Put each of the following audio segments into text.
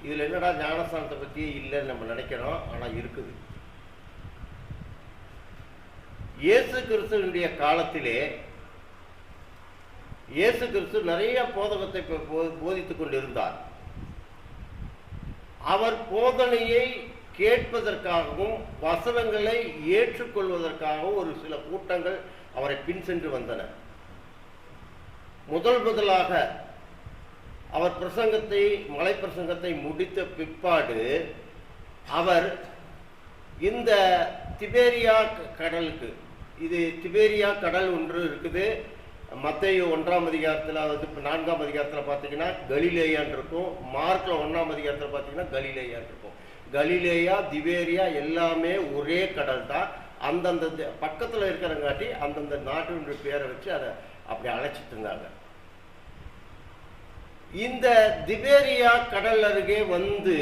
இதில் என்னடா ஞானஸ்தானத்தை பற்றியே இல்லைன்னு நம்ம நினைக்கிறோம், ஆனால் இருக்குது. இயேசு கிறிஸ்துவனுடைய காலத்திலே இயேசு கிறிஸ்து நிறைய போதகத்தை போதித்துக் கொண்டிருந்தார். அவர் போதனையை கேட்பதற்காகவும் வசனங்களை ஏற்றுக்கொள்வதற்காகவும் ஒரு சில கூட்டங்கள் அவரை பின் சென்று வந்தன. முதலாக அவர் மலை பிரசங்கத்தை முடித்த பிற்பாடு அவர் இந்த திபேரியா கடலுக்கு, இது திபேரியா கடல் ஒன்று இருக்குது, மத்தேயு 1ஆம் அதிகாரத்தில், அதாவது 4ஆம் அதிகாரத்தில் பார்த்தீங்கன்னா கலிலேயான்னு இருக்கும், மார்க்கில் 1ஆம் அதிகாரத்தில் பார்த்தீங்கன்னா கலிலேயான்னு இருக்கும். கலிலேயா, திபேரியா எல்லாமே ஒரே கடல் தான். அந்தந்த பக்கத்தில் இருக்கிறங்காட்டி அந்தந்த நாட்டினுடைய பேரை வச்சு அதை அப்படி அழைச்சிட்டு இருந்தாங்க. இந்த திபேரியா கடல் அருகே வந்து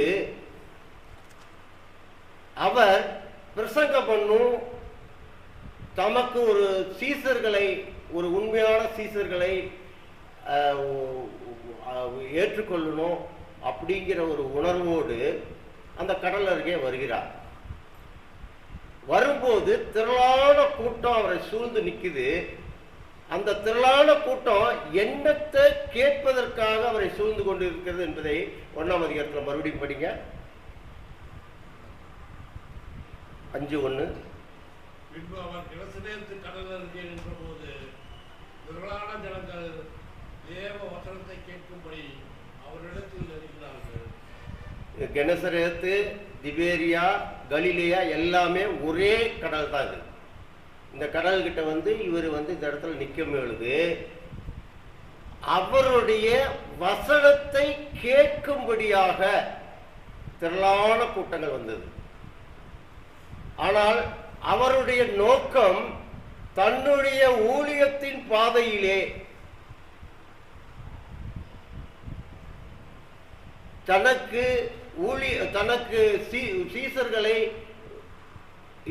அவர் பிரசங்கம் பண்ணும், தமக்கு ஒரு சீசர்களை, ஒரு உண்மையான சீசர்களை ஏற்றுக்கொள்ளணும் அப்படிங்கிற ஒரு உணர்வோடு அந்த கடல் அருகே வருகிறார். வரும்போது திரளான கூட்டம் அவரை சூழ்ந்து நிற்குது. அந்த திரளான கூட்டம் எண்ணத்தை கேட்பதற்காக அவரை சூழ்ந்து கொண்டு இருக்கிறது என்பதை 1ஆம் அதிகாரத்தில் மறுபடியும் படிங்க. 5:1. பின்பு அவர் கிழசிலேந்து கடல் அருகே நின்றபோது திரளான ஜனங்கள் தேவ வசனத்தை கேட்கும்படி அவரிடத்தில் நெருங்கினார்கள். கெனசரேத்து, திபேரியா, கலிலேயா எல்லாமே ஒரே கடல் தான். இது இந்த கடல்கிட்ட வந்து இவர் வந்து இந்த இடத்துல நிற்கும் பொழுது அவருடைய வசனத்தை கேட்கும்படியாக திரளான கூட்டங்கள் வந்தது. ஆனால் அவருடைய நோக்கம் தன்னுடைய ஊழியத்தின் பாதையிலே தனக்கு சீசர்களை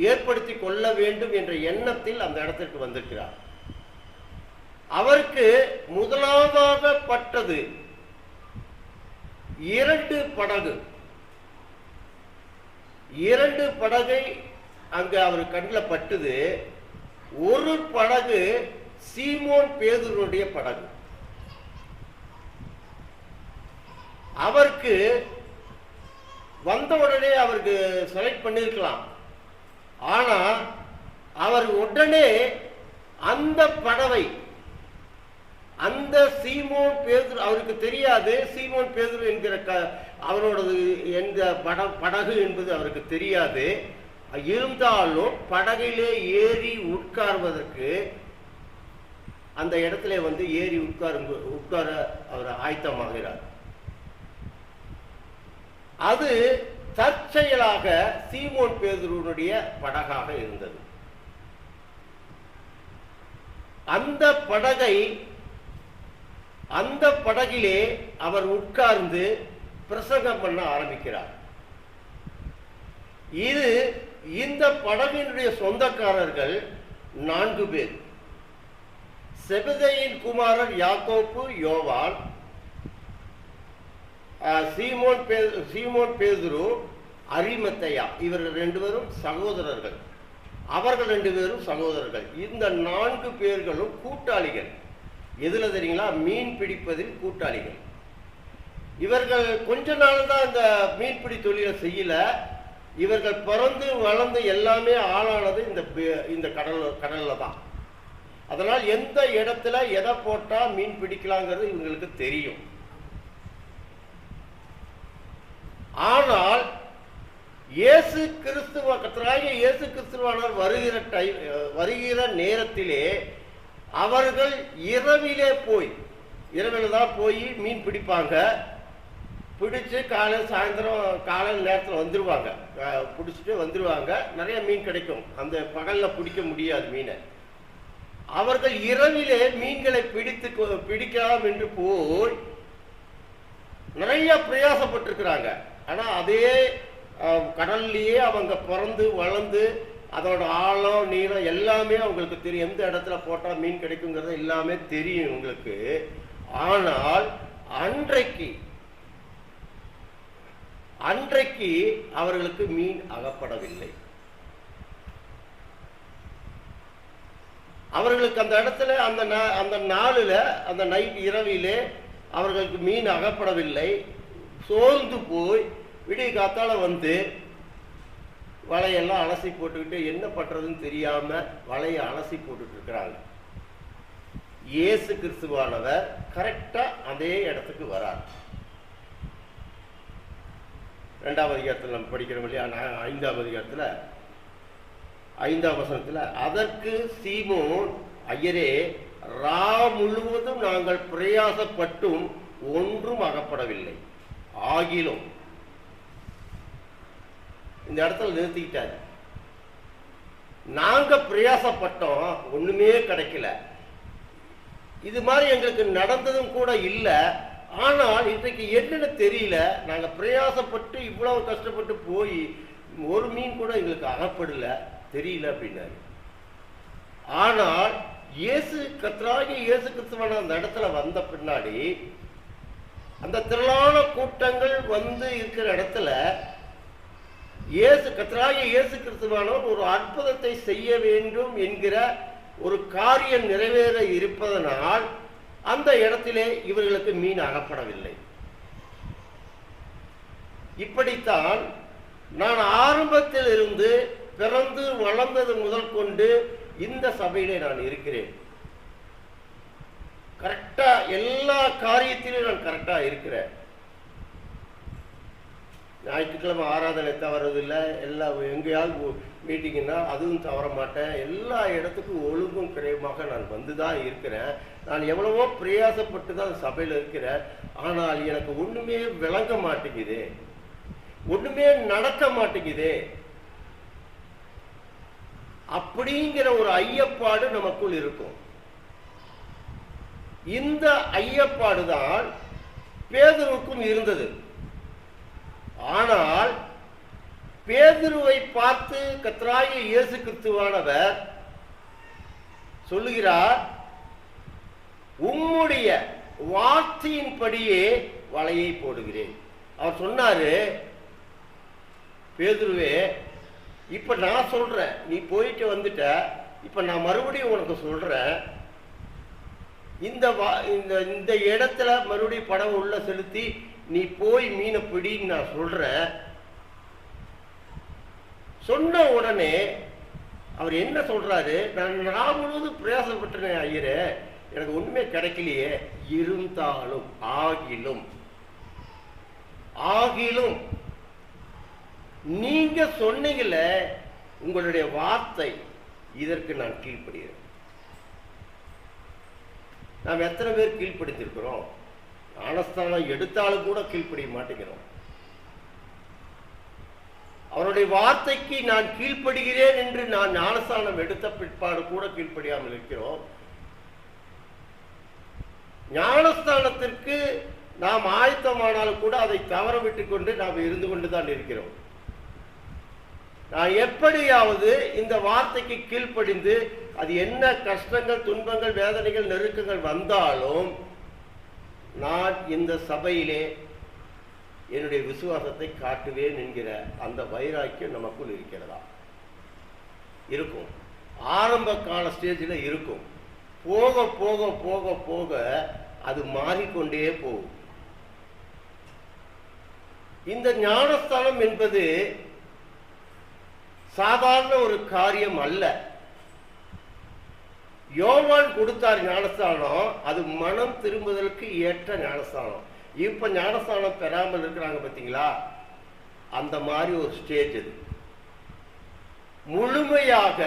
ஏற்படுத்தி கொள்ள வேண்டும் என்ற எண்ணத்தில் அந்த இடத்திற்கு வந்திருக்கிறார். அவருக்கு முதலாவதாக பட்டது 2 படகு. 2 படகை அங்கு அவர் கண்ணில் பட்டுது. ஒரு படகு சீமோன் பேதுருடைய படகு. அவருக்கு வந்த உடனே அவருக்கு செலக்ட் பண்ணிருக்கலாம். ஆனா அவர் உடனே அந்த படவை, அந்த சீமோன் பேதுரு, அவருக்கு தெரியாது சீமோன் பேதுரு என்கிற அவரோடது எந்த படகு என்பது அவருக்கு தெரியாது. இருந்தாலும் படகிலே ஏறி உட்கார்வதற்கு அந்த இடத்துல வந்து ஏறி உட்கார அவர் ஆயத்தமாகிறார். அது தற்செயலாக சீமோன் பேதுருடைய படகாக இருந்தது. அந்த படகிலே அவர் உட்கார்ந்து பிரசங்கம் பண்ண ஆரம்பிக்கிறார். இந்த படகினுடைய சொந்தக்காரர்கள் 4 பேர். செபதேயின் குமாரர் யாக்கோப்பு, யோவான், சீமோன் பேதுரு, அரிமத்தையா, இவர்கள் 2 பேரும் சகோதரர்கள். அவர்கள் 2 பேரும் சகோதரர்கள். இந்த 4 பேர்களும் கூட்டாளிகள். எதுல தெரியுங்களா? மீன் பிடிப்பதில் கூட்டாளிகள். இவர்கள் கொஞ்ச நாள் தான் இந்த மீன்பிடி தொழிலை செய்யல. இவர்கள் பிறந்து வளர்ந்து எல்லாமே ஆளானது இந்த கடல்ல தான். அதனால் எந்த இடத்துல எதை போட்டா மீன் பிடிக்கலாங்கிறது இவங்களுக்கு தெரியும். ஆனால் இயேசு கிறிஸ்துவானவர் வருகிற நேரத்திலே அவர்கள் இரவில தான் போய் மீன் பிடிப்பாங்க. பிடிச்சு காலையில் நேரத்தில் வந்துருவாங்க. பிடிச்சிட்டு வந்துருவாங்க. நிறைய மீன் கிடைக்கும். அந்த பகல்ல பிடிக்க முடியாது மீனை. அவர்கள் இரவிலே மீன்களை பிடிக்கலாம் என்று போய் நிறைய பிரயாசப்பட்டிருக்கிறாங்க. ஆனா அதே கடல்லையே அவங்க பிறந்து வளர்ந்து அதோட ஆழம் நீளம் எல்லாமே அவங்களுக்கு தெரியும். எந்த இடத்துல போட்டா மீன் கிடைக்குங்கிறது எல்லாமே தெரியும் உங்களுக்கு. ஆனால் அன்றைக்கு அன்றைக்கு அவர்களுக்கு மீன் அகப்படவில்லை. அவர்களுக்கு அந்த இடத்துல அந்த நாளில் அந்த நைட் இரவிலே அவர்களுக்கு மீன் அகப்படவில்லை. சோர்ந்து போய் விடிய காத்தால வந்து வலையெல்லாம் அலசி போட்டுக்கிட்டு என்ன பண்றதுன்னு தெரியாம வலையை அலசி போட்டுட்டு இருக்கிறாங்க. இயேசு கிறிஸ்துவானவர் கரெக்டா அதே இடத்துக்கு வரார். 2ஆம் அதிகாரத்தில் நம்ம படிக்கிறோம் இல்லையா, 5ஆம் அதிகாரத்தில் 5ஆம் வசனத்தில், அதற்கு சீமோன், ஐயரே, ரா முழுவதும் நாங்கள் பிரயாசப்பட்டும் ஒன்றும் அகப்படவில்லை, ஆகிலும். இந்த இடத்துல நிறுத்திக்கிட்டாரு. நாங்க பிரயாசப்பட்டோம், ஒண்ணுமே கிடைக்கல, இது மாதிரி எங்களுக்கு நடந்ததும் கூட இல்லை, ஆனால் இன்றைக்கு என்னன்னு தெரியல, நாங்க பிரயாசப்பட்டு இவ்வளவு கஷ்டப்பட்டு போய் ஒரு மீன் கூட எங்களுக்கு அகப்படல, தெரியல அப்படின்னாரு. ஆனால் கர்த்தராகிய இயேசு கிறிஸ்துவான அந்த இடத்துல வந்த பின்னாடி அந்த திரளான கூட்டங்கள் வந்து இருக்கிற இடத்துல கர்த்தராகிய இயேசு கிறிஸ்துவானவர் ஒரு அற்புதத்தை செய்ய வேண்டும் என்கிற ஒரு காரியம் நிறைவேற இருப்பதனால் அந்த இடத்திலே இவர்களுக்கு மீன் அகப்படவில்லை. இப்படித்தான் நான் ஆரம்பத்தில் இருந்து பிறந்து வளர்ந்தது முதல் கொண்டு இந்த சபையிலே நான் இருக்கிறேன். கரெக்டா எல்லா காரியத்திலும் நான் கரெக்டா இருக்கிறேன். ஞாயிற்றுக்கிழமை ஆராதனை தவறதில்லை, எல்லா எங்கேயாவது மீட்டிங்னா அதுவும் தவற மாட்டேன். எல்லா இடத்துக்கும் ஒழுங்கும் கிரயமாக நான் வந்து தான் இருக்கிறேன். நான் எவ்வளவோ பிரயாசப்பட்டு தான் சபையில் இருக்கிறேன். ஆனால் எனக்கு ஒண்ணுமே விளங்க மாட்டேங்குது, ஒண்ணுமே நடக்க மாட்டேங்குது அப்படிங்கிற ஒரு ஐயப்பாடு நமக்குள் இருக்கும். இந்த ஐயப்பாடு தான் பேதுருவுக்கும் இருந்தது. ஆனால் பேதுருவை பார்த்து கர்த்தராகிய இயேசு கிறிஸ்துவானவர் சொல்லுகிறார், உம்முடைய வார்த்தையின்படியே வலையை போடுகிறேன். அவர் சொன்னாரு, பேதுருவே, இப்ப நான் சொல்றேன், நீ போயிட்டு வந்துட்ட, இப்ப நான் மறுபடியும் உனக்கு சொல்றேன், இந்த இடத்துல மறுபடியும் படம் உள்ள செலுத்தி நீ போய் மீனை பிடின்னு நான் சொல்றேன். சொன்ன உடனே அவர் என்ன சொல்றாரு, நான் முழுவதும் பிரயாசப்பட்டேன் ஐயரே, எனக்கு ஒண்ணுமே கிடைக்கலையே, இருந்தாலும் ஆகிலும் நீங்க சொன்னீங்கல்ல உங்களுடைய வார்த்தை, இதற்கு நான் கீழ்ப்படுகிறேன். நாம் எத்தனை பேர் கீழ்ப்படுத்திருக்கிறோம்? ஞானஸ்தானம் எடுத்தாலும் கூட கீழ்ப்படிய மாட்டேங்கிறோம். அவருடைய வார்த்தைக்கு நான் கீழ்ப்படுகிறேன் என்று நான் ஞானஸ்தானம் எடுத்த பிற்பாடு கூட கீழ்ப்படியாமல் இருக்கிறோம். ஞானஸ்தானத்திற்கு நாம் ஆயத்தமானாலும் கூட அதை தவற விட்டு கொண்டு நாம் இருந்து கொண்டுதான் இருக்கிறோம். நான் எப்படியாவது இந்த வார்த்தைக்கு கீழ்ப்படிந்து அது என்ன கஷ்டங்கள், துன்பங்கள், வேதனைகள், நெருக்கங்கள் வந்தாலும் நான் இந்த சபையிலே என்னுடைய விசுவாசத்தை காட்டுவேன் என்கிற அந்த வைராக்கியம் நமக்குள் இருக்கிறதா? இருக்கும். ஆரம்ப கால ஸ்டேஜில் இருக்கும். போக போக போக போக அது மாறிக்கொண்டே போகும். இந்த ஞானஸ்தானம் என்பது சாதாரண ஒரு காரியம் அல்ல. யோவான் கொடுத்தார் ஞானஸ்தானம், அது மனம் திரும்புதலுக்கு ஏற்ற ஞானஸ்தானம். இப்ப ஞானஸ்தானம் பெறாமல் இருக்கிறாங்க பார்த்தீங்களா, அந்த மாதிரி ஒரு ஸ்டேஜ் அது. முழுமையாக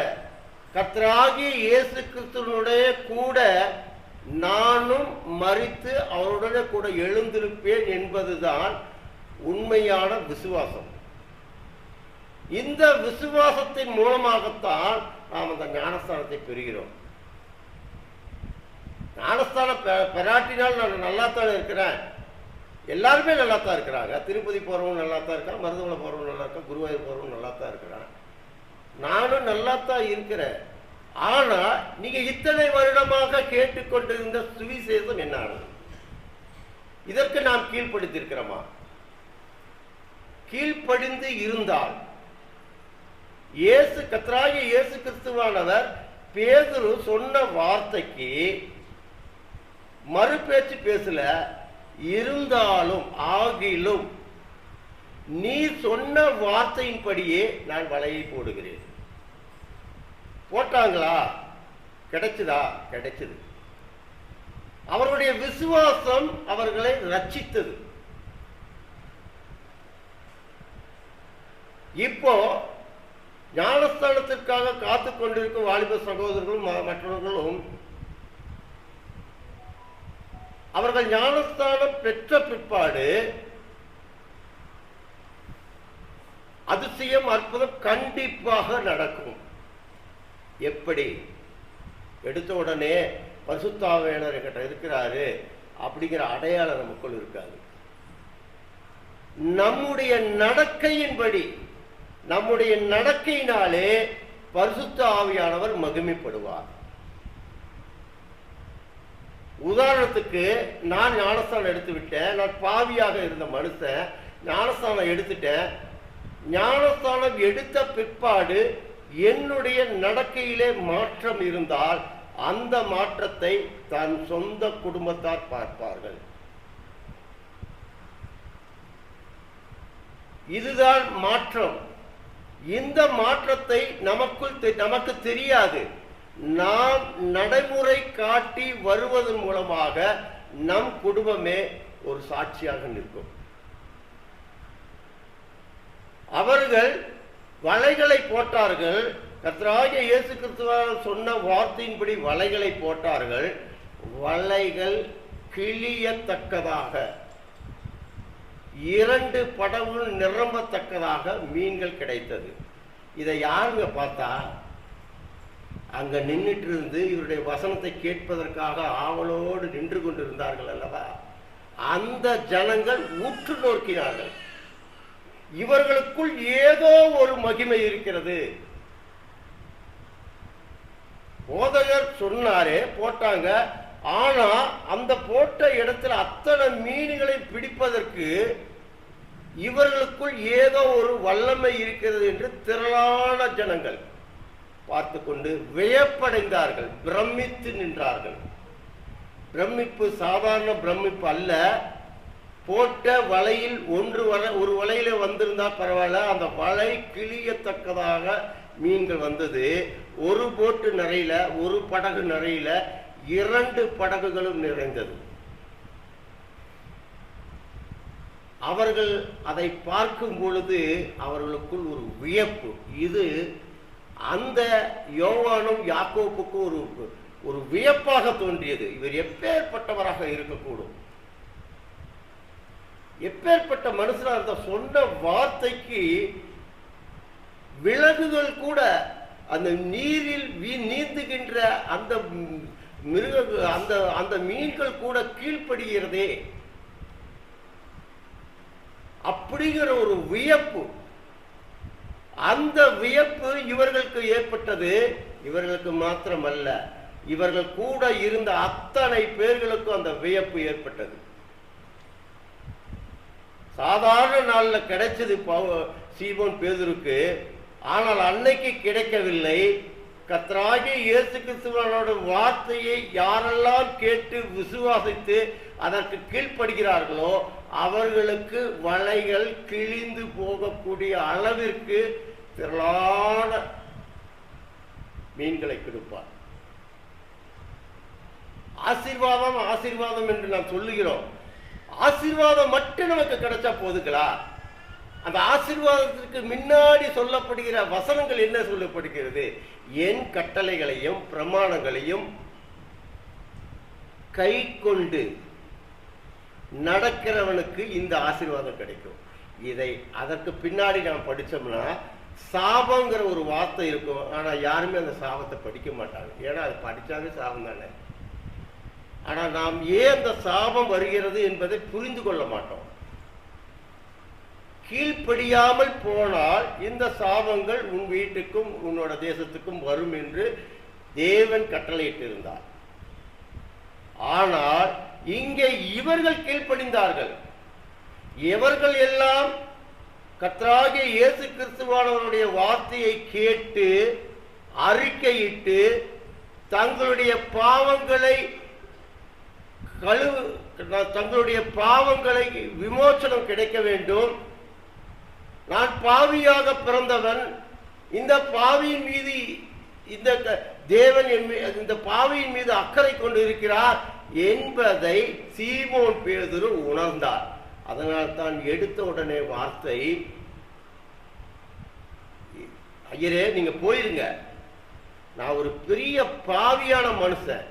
கர்த்தராகிய இயேசு கிறிஸ்துவினுடைய கூட நானும் மரித்து அவருடைய கூட எழுந்திருப்பேன் என்பதுதான் உண்மையான விசுவாசம். இந்த விசுவாசத்தின் மூலமாகத்தான் நாம் அந்த ஞானஸ்தானத்தை பெறுகிறோம். ஞானஸ்தானம் பெறாட்டினால் நான் நல்லாத்தான் இருக்கிறேன். எல்லாருமே நல்லா தான் இருக்கிறாங்க. திருப்பதி போறவங்க நல்லா தான் இருக்கான், மருதமலை போறவங்க நல்லா இருக்கா, குருவாயூர் போறவங்க நல்லா தான் இருக்கிறான். நானும் நல்லா தான் இருக்கிறேன். ஆனா நீங்க இத்தனை வருடமாக கேட்டுக்கொண்டிருந்த சுவிசேஷம் என்ன ஆனது? இதற்கு நாம் கீழ்ப்படுத்தி இருக்கிறோமா? கீழ்ப்படிந்து இருந்தால், கர்த்தராகிய இயேசு கிறிஸ்துவானவர் பேதுரு சொன்ன வார்த்தைக்கு மறுபேச்சு பேசல. இருந்தாலும் ஆகிலும் நீ சொன்ன வார்த்தையின்படியே நான் வலையை போடுகிறேன். போட்டாங்களா? கிடைச்சதா? கிடைச்சது. அவர்களுடைய விசுவாசம் அவர்களை ரட்சித்தது. இப்போ ஞானஸ்தானத்திற்காக காத்து கொண்டிருக்கும் வாலிப சகோதரர்களும் மற்றவர்களும் அவர்கள் ஞானஸ்தானம் பெற்ற பிற்பாடு அதிசயம், அற்புதம் கண்டிப்பாக நடக்கும். எப்படி? எடுத்த உடனே பரிசுத்த ஆவியானவர் என்கிட்ட இருக்கிறாரு அப்படிங்கிற அடையாளம் நமக்குள் இருக்காது. நம்முடைய நடக்கையின்படி, நம்முடைய நடக்கையினாலே பரிசுத்த ஆவியானவர் மகிமைப்படுவார். உதாரணத்துக்கு, நான் ஞானஸ்தானம் எடுத்து விட்டேன். நான் பாவியாக இருந்த மனுஷன் ஞானஸ்தானம் எடுத்துட்டேன். ஞானஸ்தானம் எடுத்த பிற்பாடு என்னுடைய நடக்கையிலே மாற்றம் இருந்தால் அந்த மாற்றத்தை தன் சொந்த குடும்பத்தார் பார்ப்பார்கள். இதுதான் மாற்றம். இந்த மாற்றத்தை நமக்கு தெரியாது. நாம் நடைமுறை காட்டி வருவதன் மூலமாக நம் குடும்பமே ஒரு சாட்சியாக நிற்கும். அவர்கள் வலைகளை போட்டார்கள். கர்த்தராகிய இயேசு கிறிஸ்துவால் சொன்ன வார்த்தையின்படி வலைகளை போட்டார்கள். வலைகள் கிழியத்தக்கதாக, 2 படகுகள் நிரம்பத்தக்கதாக மீன்கள் கிடைத்தது. இதை யாருங்க பார்த்தா? அங்க நின்றுட்டு இருந்து இவருடைய வசனத்தை கேட்பதற்காக ஆவலோடு நின்று கொண்டிருந்தார்கள் அல்லவா, அந்த ஜனங்கள் உற்று நோக்கினார்கள். இவர்களுக்குள் ஏதோ ஒரு மகிமை இருக்கிறது. போதகர் சொன்னாரே, போட்டாங்க. ஆனா அந்த போட்ட இடத்துல அத்தனை மீன்களை பிடிப்பதற்கு இவர்களுக்குள் ஏதோ ஒரு வல்லமை இருக்கிறது என்று திரளான ஜனங்கள் பார்த்து கொண்டு வியப்படைந்தார்கள், பிரமித்து நின்றார்கள். பிரமிப்பு சாதாரண பிரமிப்பு அல்ல. போட்ட வலையில் ஒரு வலையில வந்திருந்தா பரவாயில்ல, அந்த வலை கிழியத்தக்கதாக மீன்கள் வந்தது. ஒரு போட்டு நிறையில, ஒரு படகு நிறையில, 2 படகுகளும் நிறைந்தது. அவர்கள் அதை பார்க்கும் பொழுது அவர்களுக்குள் ஒரு வியப்பு. இது அந்த யோவானும் யாக்கோப்புக்கும் ஒரு வியப்பாக தோன்றியது. இவர் எப்பேற்பட்டவராக இருக்கக்கூடும், எப்பேற்பட்ட மனுஷனா அந்த சொன்ன வார்த்தைக்கு விலங்குகள் கூட, அந்த நீரில் நீந்துகின்ற அந்த அந்த மீன்கள் கூட கீழ்ப்படுகிறதே அப்படிங்கிற ஒரு வியப்பு. அந்த வியப்பு இவர்களுக்கு ஏற்பட்டது. இவர்களுக்கு மாத்திரமல்ல, இவர்கள் கூட இருந்த அத்தனை பேர்களுக்கும் அந்த வியப்பு ஏற்பட்டது. சாதாரண நாள்ல கிடைச்சது சீமோன் பேதுருக்கு. ஆனால் அன்னைக்கு கிடைக்கவில்லை. கர்த்தராகிய இயேசு கிறிஸ்துவினோட வார்த்தையை யாரெல்லாம் கேட்டு விசுவாசித்து அதற்கு கீழ்ப்படுகிறார்களோ அவர்களுக்கு வலைகள் கிழிந்து போகக்கூடிய அளவிற்கு திரளான மீன்களை கொடுப்பார். ஆசீர்வாதம் ஆசீர்வாதம் என்று நாம் சொல்லுகிறோம். ஆசீர்வாதம் மட்டும் நமக்கு கிடைச்சா போதுங்களா? அந்த ஆசீர்வாதத்திற்கு முன்னாடி சொல்லப்படுகிற வசனங்கள் என்ன சொல்லப்படுகிறது? என் கட்டளைகளையும் பிரமாணங்களையும் கை கொண்டு நடக்கிறவனுக்கு இந்த ஆசீர்வாதம் கிடைக்கும். அதற்கு பின்னாடி நாம் படிச்சோம்னா சாபங்கிற ஒரு வார்த்தை இருக்கும். ஆனா யாருமே அந்த சாபத்தை படிக்க மாட்டாங்க. ஏன்னா அது படிச்சாவே சாபம் தானே. ஆனா நாம் ஏன் அந்த சாபம் வருகிறது என்பதை புரிந்து கொள்ள மாட்டோம். கீழ்ப்படியாமல் போனால் இந்த சாபங்கள் உன் வீட்டுக்கும் உன்னோட தேசத்துக்கும் வரும் என்று தேவன் கட்டளையிட்டிருந்தார். ஆனால் இங்கே இவர்கள் கீழ்ப்படிந்தார்கள். எவர்கள் எல்லாம் கர்த்தராகிய இயேசு கிறிஸ்துவானவருடைய வார்த்தையை கேட்டு அறிக்கையிட்டு தங்களுடைய பாவங்களை தங்களுடைய பாவங்களை விமோசனம் கிடைக்க வேண்டும். நான் பாவியாக பிறந்தவன், இந்த பாவியின் மீது இந்த தேவன் இந்த பாவியின் மீது அக்கறை கொண்டு இருக்கிறார் என்பதை சீமோன் பேதுரு உணர்ந்தார். அதனால் தான் எடுத்த உடனே வார்த்தை, ஐயரே நீங்க போயிருங்க, நான் ஒரு பெரிய பாவியான மனுஷன்,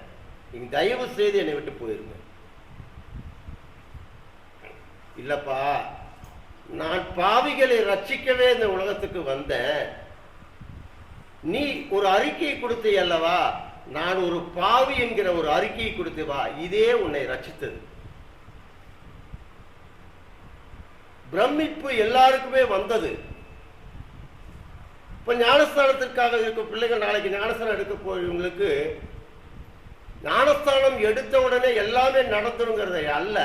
நீங்க தயவு செய்து என்னை விட்டு போயிருங்க. இல்லப்பா, நான் பாவிகளை ரட்சிக்கவே இந்த உலகத்துக்கு வந்தேன், நீ ஒரு அறிக்கையை கொடுத்தே அல்லவா, நான் ஒரு பாவி என்கிற ஒரு அறிக்கையை கொடுத்து வா, இதே உன்னை ரட்சித்தது. பிரமிப்பு எல்லாருக்குமே வந்தது. இப்ப ஞானஸ்தானத்திற்காக இருக்க பிள்ளைகள் நாளைக்கு ஞானஸ்தானம் எடுக்க போறவங்களுக்கு ஞானஸ்தானம் எடுத்த உடனே எல்லாமே நடந்துருங்கிறத அல்ல,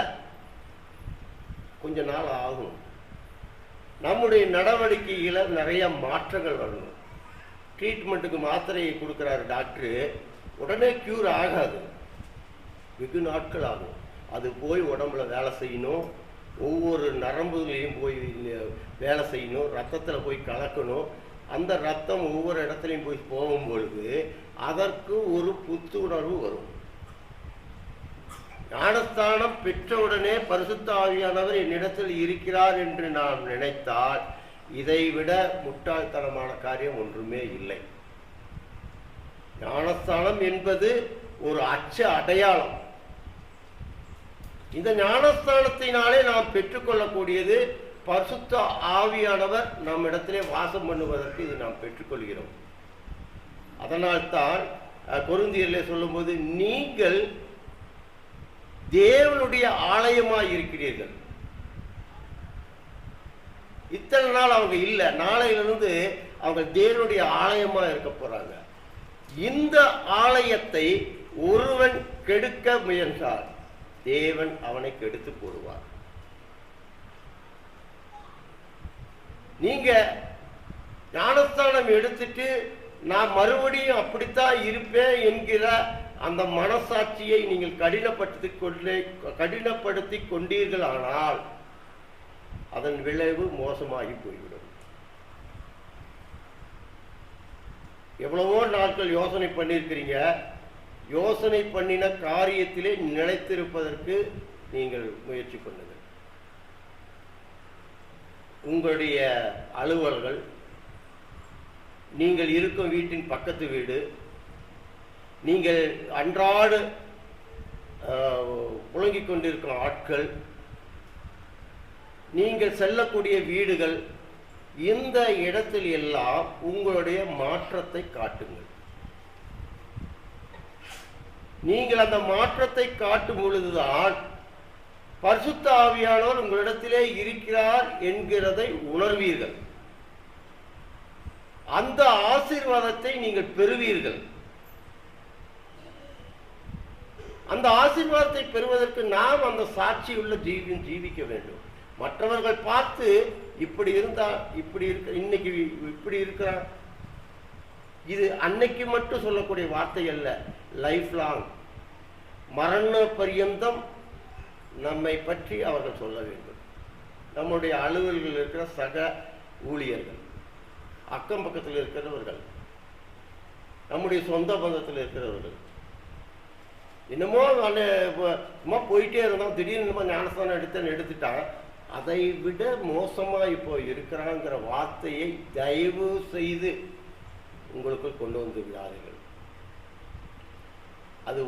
கொஞ்ச நாள் ஆகும். நம்முடைய நடவடிக்கையில நிறைய மாற்றங்கள் வரணும். ட்ரீட்மெண்ட்டுக்கு மாத்திரையை கொடுக்குறாரு டாக்டரு, உடனே க்யூர் ஆகாது, வெகு நாட்கள் ஆகும். அது போய் உடம்புல வேலை செய்யணும், ஒவ்வொரு நரம்புலையும் போய் வேலை செய்யணும், ரத்தத்தில் போய் கலக்கணும். அந்த ரத்தம் ஒவ்வொரு இடத்துலையும் போய் போகும்பொழுது அதற்கு ஒரு புத்துணர்வு வரும். ஞானஸ்தானம் பெற்றவுடனே பரிசுத்த ஆவியானவர் என்னிடத்தில் இருக்கிறார் என்று நாம் நினைத்தால் இதைவிட முட்டாள்தனமான காரியம் ஒன்றுமே இல்லை. ஞானஸ்தானம் என்பது ஒரு அச்ச அடையாளம். இந்த ஞானஸ்தானத்தினாலே நாம் பெற்றுக்கொள்ளக்கூடியது பரிசுத்த ஆவியானவர் நம் இடத்திலே வாசம் பண்ணுவதற்கு இது நாம் பெற்றுக்கொள்கிறோம். அதனால்தான் கொரிந்தியரிலே சொல்லும்போது நீங்கள் தேவனுடைய ஆலயமாய் இருக்கிறீர்கள். இத்தனை நாள் அவங்க இல்லை, நாளையிலிருந்து அவங்க தேவனுடைய ஆலயமா இருக்க போறாங்க. இந்த ஆலயத்தை ஒருவன் கெடுக்க முயன்றால் தேவன் அவனை கெடுத்து போடுவார். நீங்க ஞானஸ்தானம் எடுத்துட்டு நான் மறுபடியும் அப்படித்தான் இருப்பேன் என்கிற அந்த மனசாட்சியை நீங்கள் கடினப்படுத்தி கொண்டீர்கள் ஆனால் அதன் விளைவு மோசமாகி போய்விடும். எவ்வளவோ நாட்கள் யோசனை பண்ணியிருக்கிறீங்க, யோசனை பண்ணின காரியத்திலே நிலைத்திருப்பதற்கு நீங்கள் முயற்சி பண்ணுங்கள். உங்களுடைய அலுவல்கள், நீங்கள் இருக்கும் வீட்டின் பக்கத்து வீடு, நீங்கள் அன்றாடு புழங்கிக் கொண்டிருக்கிற ஆட்கள், நீங்கள் செல்லக்கூடிய வீடுகள், இந்த இடத்தில் எல்லாம் உங்களுடைய மாற்றத்தை காட்டுங்கள். நீங்கள் அந்த மாற்றத்தை காட்டும் பொழுதுதான் பரிசுத்த ஆவியானவர் உங்களிடத்திலே இருக்கிறார் என்கிறதை உணர்வீர்கள். அந்த ஆசீர்வாதத்தை நீங்கள் பெறுவீர்கள். அந்த ஆசீர்வாதத்தை பெறுவதற்கு நாம் அந்த சாட்சியுள்ள ஜீவிக்க வேண்டும். மற்றவர்கள் பார்த்து இப்படி இருந்தா இப்படி இருக்க, இன்னைக்கு இப்படி இருக்கிறார், இது அன்னைக்கு மட்டும் சொல்லக்கூடிய வார்த்தை அல்ல, லைஃப் லாங், மரண பரியந்தம் நம்மை பற்றி அவர்கள் சொல்ல வேண்டும். நம்முடைய அலுவல்கள் இருக்கிற சக ஊழியர்கள், அக்கம் பக்கத்தில் இருக்கிறவர்கள், நம்முடைய சொந்த பந்தத்தில் இருக்கிறவர்கள், என்னமோ சும்மா போயிட்டே இருந்தோம், திடீர்னு என்னமோ ஞானஸ்தானம் எடுத்துட்டான், அதை விட மோசமா இப்போ இருக்கிறாங்கிற வார்த்தையை தயவு செய்து உங்களுக்குள் கொண்டு வந்து விடாதீர்கள். அது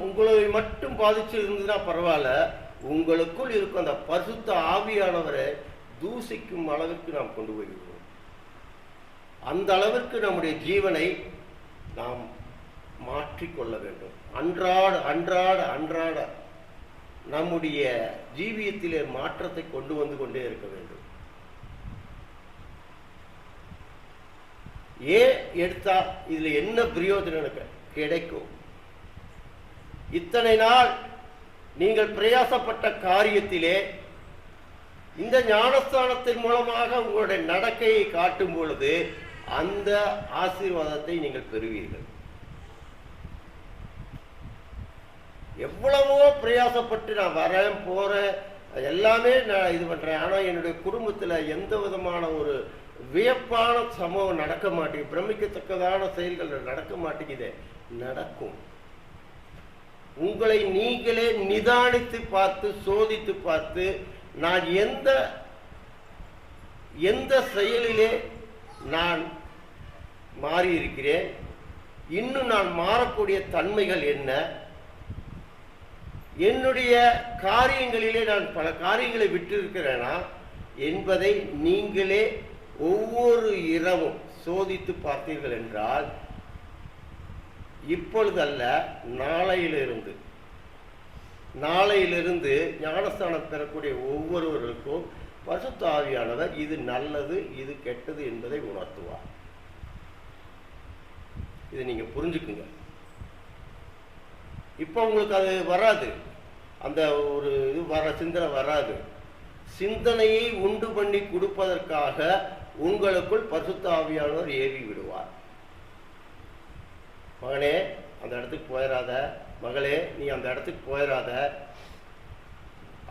உங்களை மட்டும் பாதிச்சு இருந்ததுன்னா பரவாயில்ல, உங்களுக்குள் இருக்கும் அந்த பரிசுத்த ஆவியானவரை தூசிக்கும் அளவிற்கு நாம் கொண்டு போய்விடுவோம். அந்த அளவிற்கு நம்முடைய ஜீவனை நாம் மாற்றிக்கொள்ள வேண்டும். அன்றாட நம்முடைய ஜீவியத்திலே மாற்றத்தை கொண்டு வந்து கொண்டே இருக்க வேண்டும். ஏன் எடுத்தா இதுல என்ன பிரயோஜனம் கிடைக்கும்? இத்தனை நாள் நீங்கள் பிரயாசப்பட்ட காரியத்திலே இந்த ஞானஸ்தானத்தின் மூலமாக உங்களுடைய நடக்கையை காட்டும் பொழுது அந்த ஆசீர்வாதத்தை நீங்கள் பெறுவீர்கள். எவ்வளவோ பிரயாசப்பட்டு நான் வரேன் போறேன் எல்லாமே நான் இது பண்றேன், ஆனா என்னுடைய குடும்பத்துல எந்த விதமான ஒரு வியப்பான சம்பவம் நடக்க மாட்டேங்குது, பிரமிக்கத்தக்கதான செயல்கள் நடக்க மாட்டேங்குது. நடக்கும். உங்களை நீங்களே நிதானித்து பார்த்து சோதித்து பார்த்து நான் எந்த செயலிலே நான் மாறி இருக்கிறேன், இன்னும் நான் மாறக்கூடிய தன்மைகள் என்ன, என்னுடைய காரியங்களிலே நான் பல காரியங்களை விட்டு இருக்கிறேனா என்பதை நீங்களே ஒவ்வொரு இரவும் சோதித்து பார்த்தீர்கள் என்றால், இப்பொழுதல்ல நாளையிலிருந்து ஞானஸ்தானம் பெறக்கூடிய ஒவ்வொருவருக்கும் பரிசுத்த ஆவியானவர் இது நல்லது இது கெட்டது என்பதை உணர்த்துவார். இதை நீங்க புரிஞ்சுக்குங்க. இப்போ உங்களுக்கு அது வராது, அந்த ஒரு இது சிந்தனை வராது. சிந்தனையை உண்டு பண்ணி கொடுப்பதற்காக உங்களுக்குள் பரிசுத்த ஆவியானவர் ஏவி விடுவார். மகனே அந்த இடத்துக்கு போயிடாத, மகளே நீ அந்த இடத்துக்கு போயிடாத,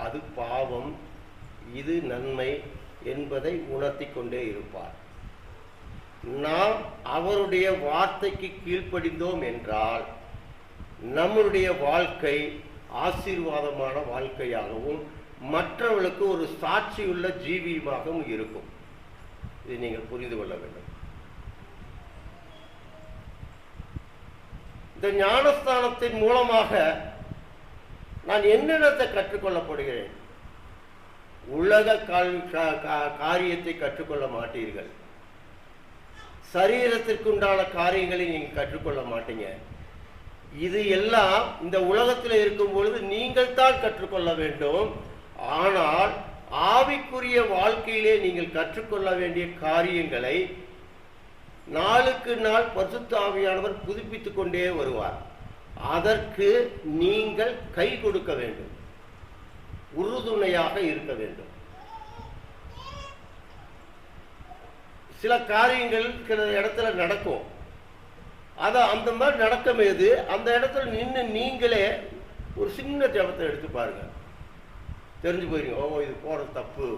அது பாவம், இது நன்மை என்பதை உணர்த்தி கொண்டே இருப்பார். நாம் அவருடைய வார்த்தைக்கு கீழ்ப்படிந்தோம் என்றால் நம்முடைய வாழ்க்கை ஆசீர்வாதமான வாழ்க்கையாகவும் மற்றவர்களுக்கு ஒரு சாட்சியுள்ள ஜீவியமாகவும் இருக்கும். இதை நீங்கள் புரிந்து கொள்ள வேண்டும். இந்த ஞானஸ்தானத்தின் மூலமாக நான் என்னென்னத்தை கற்றுக்கொள்ளப்படுகிறேன்? உலக காரியத்தை கற்றுக்கொள்ள மாட்டீர்கள். சரீரத்திற்குண்டான காரியங்களை நீங்கள் கற்றுக்கொள்ள மாட்டீங்க. இது எல்லாம் இந்த உலகத்தில் இருக்கும் பொழுது நீங்கள் தான் கற்றுக்கொள்ள வேண்டும். ஆனால் ஆவிக்குரிய வாழ்க்கையிலே நீங்கள் கற்றுக்கொள்ள வேண்டிய காரியங்களை நாளுக்கு நாள் பரிசுத்த ஆவியானவர் புதுப்பித்துக் கொண்டே வருவார். அதற்கு நீங்கள் கை கொடுக்க வேண்டும், உறுதுணையாக இருக்க வேண்டும். சில காரியங்கள் சில இடத்துல நடக்கும், அந்த மாதிரி நடக்கும். போது அந்த இடத்துல நின்று நீங்களே ஒரு சின்ன ஜபத்தை எடுத்து பாருங்க, தெரிஞ்சு போயிருங்க. ஓ இது போறது தப்பு,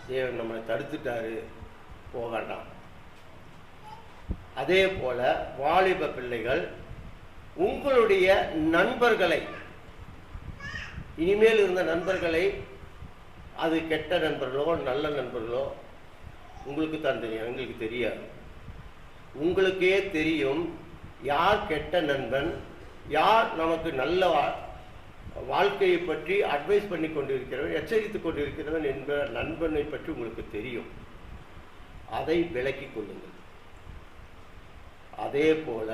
தேவன் நம்மளை தடுத்துட்டாரு, போக வேண்டாம். அதே போல வாலிப பிள்ளைகள் உங்களுடைய நண்பர்களை, இனிமேல் இருந்த நண்பர்களை, அது கெட்ட நண்பர்களோ நல்ல நண்பர்களோ உங்களுக்கு தான் தெரியும், எங்களுக்கு தெரியாது. உங்களுக்கே தெரியும் யார் கெட்ட நண்பன், யார் நமக்கு நல்ல வாழ்க்கையை பற்றி அட்வைஸ் பண்ணி கொண்டிருக்கிறவன், எச்சரித்துக் கொண்டிருக்கிறவன் என்ற நண்பனை பற்றி உங்களுக்கு தெரியும். அதை விலக்கிக் கொள்ளுங்கள். அதே போல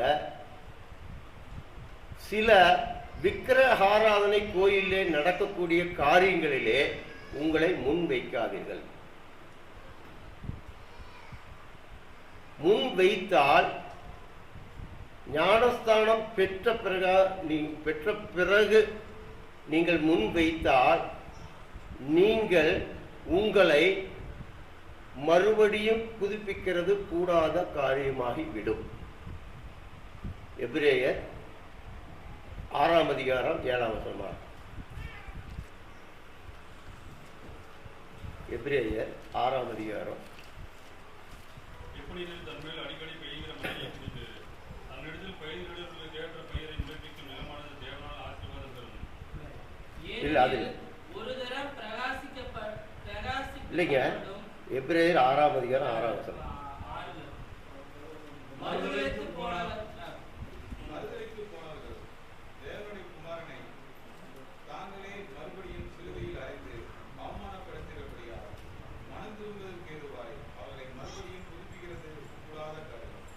சில விக்கிரக ஆராதனை கோயிலே நடக்கக்கூடிய காரியங்களிலே உங்களை முன் வைக்காதீர்கள். முன் வைத்தால் ஞானஸ்தானம் பெற்ற பிறகு நீங்கள் முன் வைத்தால் நீங்கள் உங்களை மறுபடியும் புதுப்பிக்கிறது கூடாத காரியமாகி விடும். எபிரேயர் 6ஆம் அதிகாரம் 7ஆம் வசனம். எபிரேயர் 6ஆம் அதிகாரம். இல்ல அது இல்லைங்க, எபிரேயர் 6ஆம் அதிகாரம் 6ஆம் வசனம்.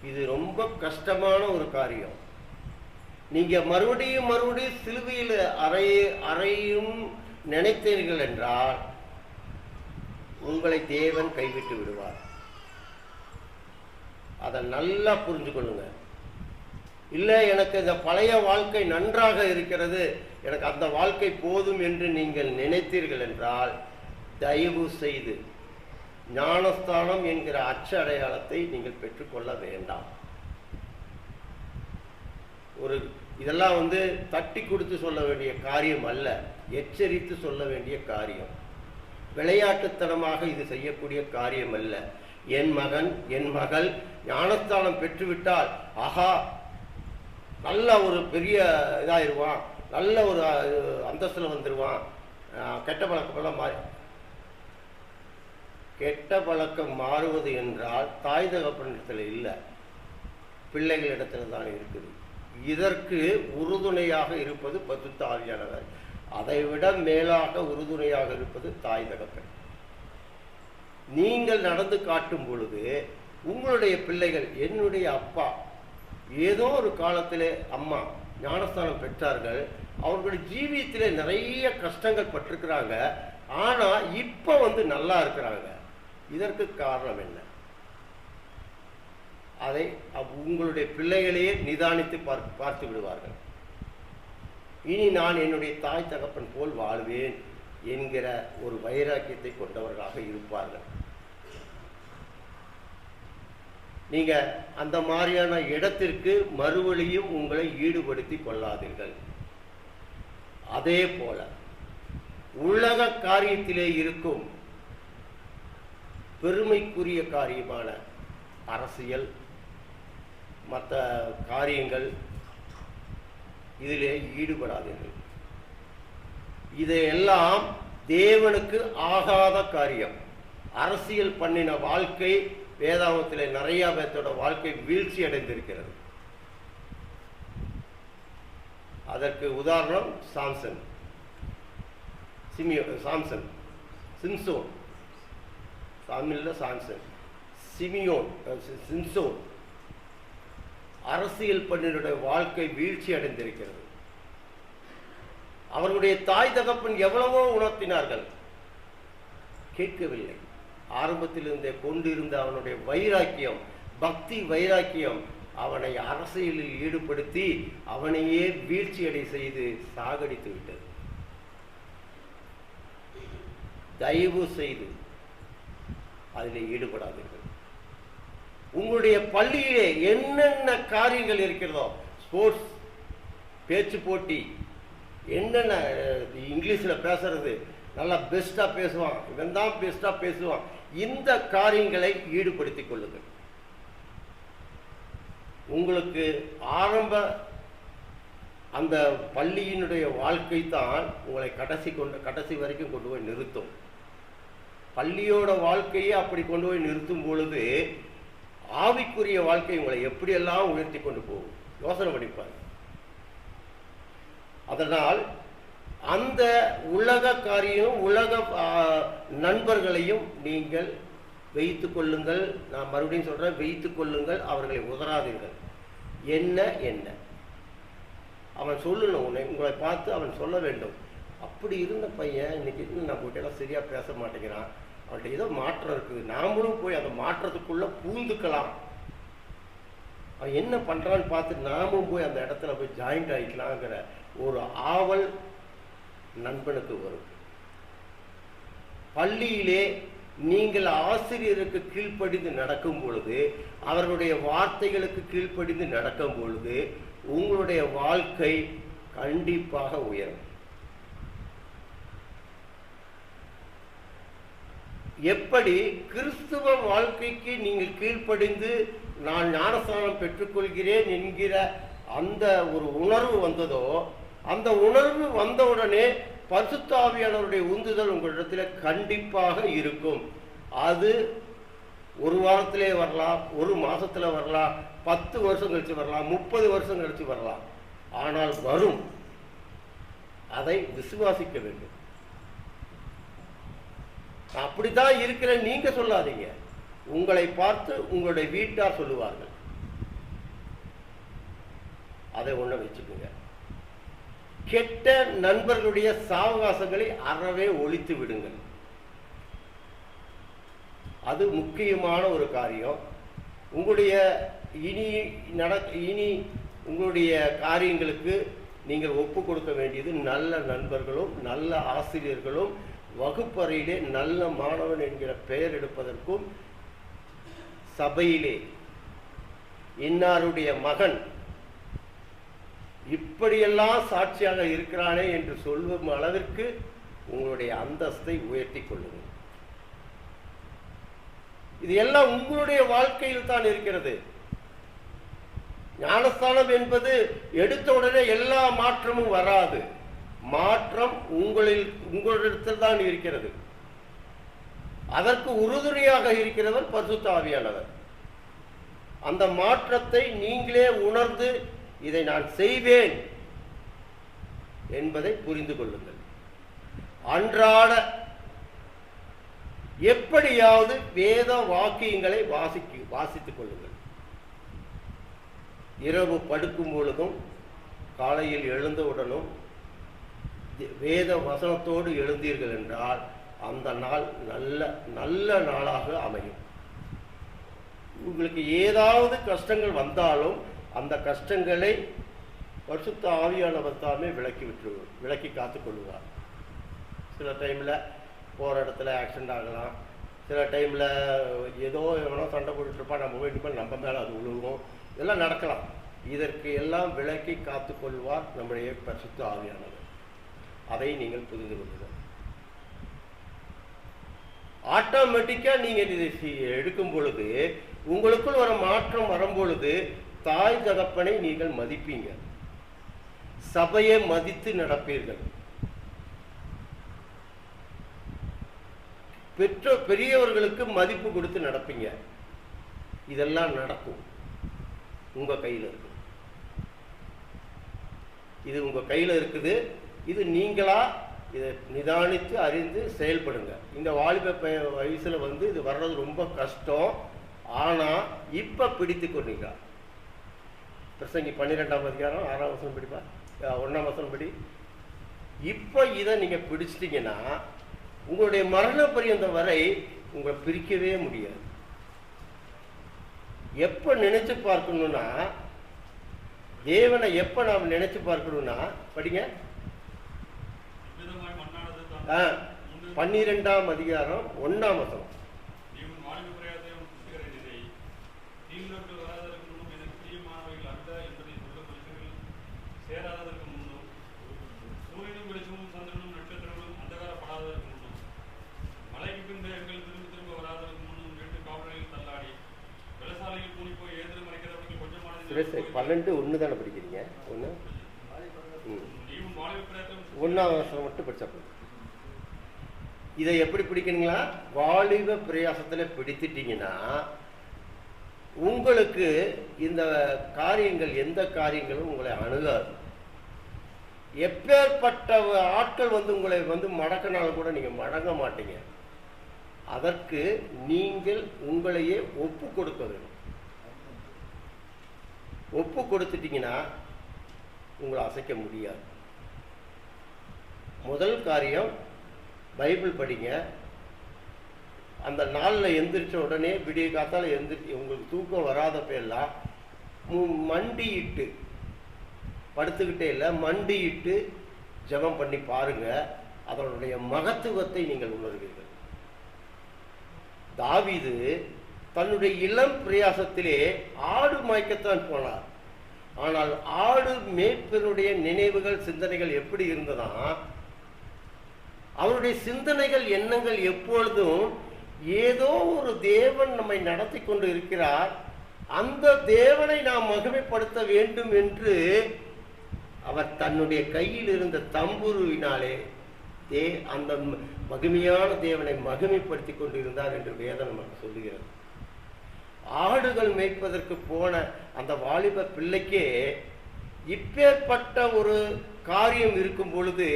இது ரொம்ப கஷ்டமான ஒரு காரியம். நீங்க மறுபடியும் சிலுவையில் அறையும் நினைத்தீர்கள் என்றால் உங்களை தேவன் கைவிட்டு விடுவார். அதை நல்லா புரிஞ்சு கொள்ளுங்க. இல்லை எனக்கு இந்த பழைய வாழ்க்கை நன்றாக இருக்கிறது, எனக்கு அந்த வாழ்க்கை போதும் என்று நீங்கள் நினைத்தீர்கள் என்றால் தயவு செய்து ஞானஸ்தானம் என்கிற அச்ச அடையாளத்தை நீங்கள் பெற்றுக்கொள்ள வேண்டாம். இதெல்லாம் தட்டி கொடுத்து சொல்ல வேண்டிய காரியம் அல்ல, எச்சரித்து சொல்ல வேண்டிய காரியம். விளையாட்டுத்தனமாக இது செய்யக்கூடிய காரியம் அல்ல. என் மகன் என் மகள் ஞானஸ்தானம் பெற்றுவிட்டால் ஆஹா நல்ல ஒரு பெரிய இதாயிருவான், நல்ல ஒரு அந்தஸ்தில் வந்துடுவான், கெட்ட பழக்கமெல்லாம் கெட்ட பழக்கம் மாறுவது என்றால் தாய் தகப்பனிடத்தில் இல்லை, பிள்ளைகளிடத்தில் தான் இருக்குது. இதற்கு உறுதுணையாக இருப்பது பரிசுத்த ஆவியானவர். அதைவிட மேலாக உறுதுணையாக இருப்பது தாய் தகப்பன். நீங்கள் நடந்து காட்டும் பொழுது உங்களுடைய பிள்ளைகள், என்னுடைய அப்பா ஏதோ ஒரு காலத்திலே அம்மா ஞானஸ்தானம் பெற்றார்கள், அவர்களுடைய ஜீவியத்திலே நிறைய கஷ்டங்கள் பட்டிருக்கிறாங்க, ஆனால் இப்போ நல்லா இருக்கிறாங்க. இதற்கு காரணம் என்ன? அதை உங்களுடைய பிள்ளைகளையே நிதானித்து பார்த்து விடுவார்கள். இனி நான் என்னுடைய தாய் தகப்பன் போல் வாழ்வேன் என்கிற ஒரு வைராக்கியத்தை கொண்டவர்களாக இருப்பார்கள். நீங்க அந்த மாதிரியான இடத்திற்கு மறுவழியும் உங்களை ஈடுபடுத்தி கொள்ளாதீர்கள். அதே போல உலக காரியத்திலே இருக்கும் பெருமைக்குரிய காரியமான அரசியல், மற்ற காரியங்கள், இதிலே ஈடுபடாதீர்கள். இதையெல்லாம் தேவனுக்கு ஆகாத காரியம். அரசியல் பண்ணின வாழ்க்கை வேதாகமத்திலே நிறைய பேர்த்தோட வாழ்க்கை வீழ்ச்சி அடைந்திருக்கிறது. அதற்கு உதாரணம் சிம்சோன், சிம்சோன் அரசியல் பண்ணினுடைய வாழ்க்கை வீழ்ச்சி அடைந்திருக்கிறது. அவர்களுடைய தாய் தகப்பன் எவ்வளவோ உணர்த்தினார்கள், கேட்கவில்லை. ஆரம்பத்திலிருந்தே கொண்டிருந்த அவனுடைய வைராக்கியம், பக்தி வைராக்கியம் அவனை அரசியலில் ஈடுபடுத்தி அவனையே வீழ்ச்சியடை செய்து சாகடித்து விட்டது. தயவு செய்து அதில் ஈடுபடாதீர்கள். உங்களுடைய பள்ளியிலே என்னென்ன காரியங்கள் இருக்கிறதோ, ஸ்போர்ட்ஸ், பேச்சு போட்டி, என்னென்ன இங்கிலீஷில் பேசுறது, நல்லா பெஸ்ட்டாக பேசுவான், இவன் தான் பெஸ்ட்டாக பேசுவான், இந்த காரியங்களை ஈடுபடுத்திக் கொள்ளுங்கள். உங்களுக்கு ஆரம்ப அந்த பள்ளியினுடைய வாழ்க்கை தான் உங்களை கடைசி வரைக்கும் கொண்டு போய் நிறுத்தும். பள்ளியோட வாழ்க்கையை அப்படி கொண்டு போய் நிறுத்தும் பொழுது ஆவிக்குரிய வாழ்க்கை உங்களை எப்படியெல்லாம் உயர்த்தி கொண்டு போகும் யோசனை பண்ணிப்பார். அதனால் அந்த உலக காரியம், உலக நண்பர்களையும் நீங்கள் வைத்து கொள்ளுங்கள். நான் மறுபடியும் சொல்றேன், வைத்து கொள்ளுங்கள், அவர்களை உதறாதீர்கள். என்ன என்ன அவன் சொல்லணும், உங்களை பார்த்து அவன் சொல்ல வேண்டும். அப்படி இருந்த பையன் இன்னைக்கு நம்ம கிட்டலாம் சரியா பேச மாட்டேங்கிறான், அவன்கிட்ட ஏதோ மாற்றம் இருக்குது, நாமளும் போய் அந்த மாற்றத்துக்குள்ள பூந்துக்கலாம். அவன் என்ன பண்றான்னு பார்த்து நாமும் போய் அந்த இடத்துல போய் ஜாயிண்ட் ஆகிக்கலாங்கிற ஒரு ஆவல் நண்பனுக்கு வரும். பள்ளியிலே நீங்கள் ஆசிரியருக்கு கீழ்ப்படிந்து நடக்கும் பொழுது, அவர்களுடைய வார்த்தைகளுக்கு கீழ்ப்படிந்து நடக்கும் பொழுது உங்களுடைய வாழ்க்கை கண்டிப்பாக உயரும். எப்படி கிறிஸ்துவ வாழ்க்கைக்கு நீங்கள் கீழ்ப்படிந்து நான் ஞானஸ்நானம் பெற்றுக்கொள்கிறேன் என்கிற அந்த ஒரு உணர்வு வந்ததோ, அந்த உணர்வு வந்தவுடனே பரிசுத்த ஆவியானவருடைய உந்துதல் உங்களிடத்தில் கண்டிப்பாக இருக்கும். அது ஒரு வாரத்திலே வரலாம், ஒரு மாசத்துல வரலாம், 10 வருஷம் கழிச்சு வரலாம், 30 வருஷம் கழிச்சு வரலாம், ஆனால் வரும். அதை விசுவாசிக்க வேண்டும். அப்படித்தான் இருக்கிற நீங்க சொல்லாதீங்க, உங்களை பார்த்து உங்களுடைய வீட்டார் சொல்லுவார்கள். அதை ஒண்ண வச்சுக்கோங்க. கெட்ட நண்பர்களுடைய சாவகாசங்களை அறவே ஒழித்து விடுங்கள். அது முக்கியமான ஒரு காரியம். உங்களுடைய இனி உங்களுடைய காரியங்களுக்கு நீங்கள் ஒப்பு கொடுக்க வேண்டியது நல்ல நண்பர்களும் நல்ல ஆசிரியர்களும் வகுப்பறையிலே நல்ல மாணவன் என்கிற பெயர் எடுப்பதற்கும், சபையிலே இன்னாருடைய மகன் இப்படியெல்லாம் சாட்சியாக இருக்கிறானே என்று சொல்லும் அளவிற்கு உங்களுடைய அந்தஸ்தை உயர்த்தி கொள்ளுங்கள். இது எல்லாம் உங்களுடைய வாழ்க்கையில் தான் இருக்கிறது. ஞானஸ்தானம் என்பது எடுத்த உடனே எல்லா மாற்றமும் வராது. மாற்றம் உங்களிடத்தில் தான் இருக்கிறது. அதற்கு உறுதுணையாக இருக்கிறவர் பரிசுத்த ஆவியானவர். அந்த மாற்றத்தை நீங்களே உணர்ந்து இதை நான் செய்வேன் என்பதை புரிந்து கொள்ளுங்கள். அன்றாட எப்படியாவது வேத வாக்கியங்களை வாசித்துக் கொள்ளுங்கள். இரவு படுக்கும் பொழுதும் காலையில் எழுந்தவுடனும் வேத வசனத்தோடு எழுந்தீர்கள் என்றால் அந்த நாள் நல்ல நாளாக அமையும். உங்களுக்கு ஏதாவது கஷ்டங்கள் வந்தாலும் அந்த கஷ்டங்களை பரிசுத்த ஆவியானவர் தாமே விலக்கி காத்துக்கொள்வார். சில டைமில் போகிற இடத்துல ஆக்சிடென்ட் ஆகலாம். சில டைமில் ஏதோ எவனோ சண்டை போட்டுருப்பா, நம்ம போயிட்டு நம்ம மேலே அது விழுவோம். இதெல்லாம் நடக்கலாம். இதற்கு எல்லாம் விலக்கி காத்துக்கொள்வார் நம்முடைய பரிசுத்த ஆவியானவர். அதை நீங்கள் புரிந்து கொள்ளுங்கள். ஆட்டோமேட்டிக்காக நீங்கள் இதை எடுக்கும் பொழுது, உங்களுக்குள் ஒரு மாற்றம் வரும்பொழுது தாய் தகப்பனை நீங்கள் மதிப்பீங்க, சபையை மதித்து நடப்பீர்கள், பெரியவர்களுக்கு மதிப்பு கொடுத்து நடப்பீங்க. இதெல்லாம் நடக்கும். உங்க கையில் இருக்கு. இது உங்க கையில் இருக்குது. இது நீங்களா இதை நிதானித்து அறிந்து செயல்படுங்க. இந்த வாலிப வயசுல இது வர்றது ரொம்ப கஷ்டம். ஆனா இப்ப பிடித்து கொண்டீங்க. பிரசங்கி 12ஆம் அதிகாரம் 6ஆம் வசனம் படிப்பா, 1ஆம் வசனம் படி. இப்ப இதை நீங்க பிடிச்சிட்டீங்கன்னா உங்களுடைய மரண பரியந்தம் வரை உங்களை பிரிக்கவே முடியாது. எப்ப நினைச்சு பார்க்கணும்னா, தேவனை எப்ப நாம் நினைச்சு பார்க்கணும்னா, படிங்க 12ஆம் அதிகாரம் 1ஆம் வசனம். சரி, 12:1 தானே படிக்கிறீங்க? 1ஆம் வசனம் மட்டும் படிச்சா போதும். இதை எப்படி பிடிக்கணுங்களா? வாலிப பிரயாசத்தில் பிடித்துட்டீங்கன்னா உங்களுக்கு இந்த காரியங்கள், எந்த காரியங்களும் உங்களை அணுகாது. எப்பேற்பட்ட ஆட்கள் உங்களை மடக்கினாலும் கூட நீங்க மடங்க மாட்டீங்க. அதற்கு நீங்கள் உங்களையே ஒப்பு கொடுக்க வேண்டும். ஒப்பு கொடுத்துட்டீங்கன்னா உங்களை அசைக்க முடியாது. முதல் காரியம், பைபிள் படிங்க. அந்த நாளில் எந்திரிச்ச உடனே விடிய காத்தால எந்திரிச்சு உங்களுக்கு தூக்கம் வராதப்ப எல்லாம் மண்டியிட்டு, படுத்துக்கிட்டே இல்லை, மண்டியிட்டு ஜெபம் பண்ணி பாருங்க. அதனுடைய மகத்துவத்தை நீங்கள் உணர்வீர்கள். தாவீது தன்னுடைய இளம் பிரயாசத்திலே ஆடு மாய்க்கத்தான் போனார். ஆனால் ஆடு மேய்ப்பனுடைய நினைவுகள், சிந்தனைகள் எப்படி இருந்ததா? அவருடைய சிந்தனைகள், எண்ணங்கள் எப்பொழுதும் ஏதோ ஒரு தேவன் நம்மை நடத்தி கொண்டு இருக்கிறார், அந்த தேவனை நாம் மகிமைப்படுத்த வேண்டும் என்று அவர் தன்னுடைய கையில் இருந்த தம்புருவினாலே அந்த மகிமையான தேவனை மகிமைப்படுத்தி கொண்டிருந்தார் என்று வேதம் நமக்கு சொல்லுகிறது. ஆடுகள் மேய்ப்பதற்கு போன அந்த வாலிப பிள்ளைக்கே இப்பேற்பட்ட ஒரு காரியம் இருக்கும் பொழுது,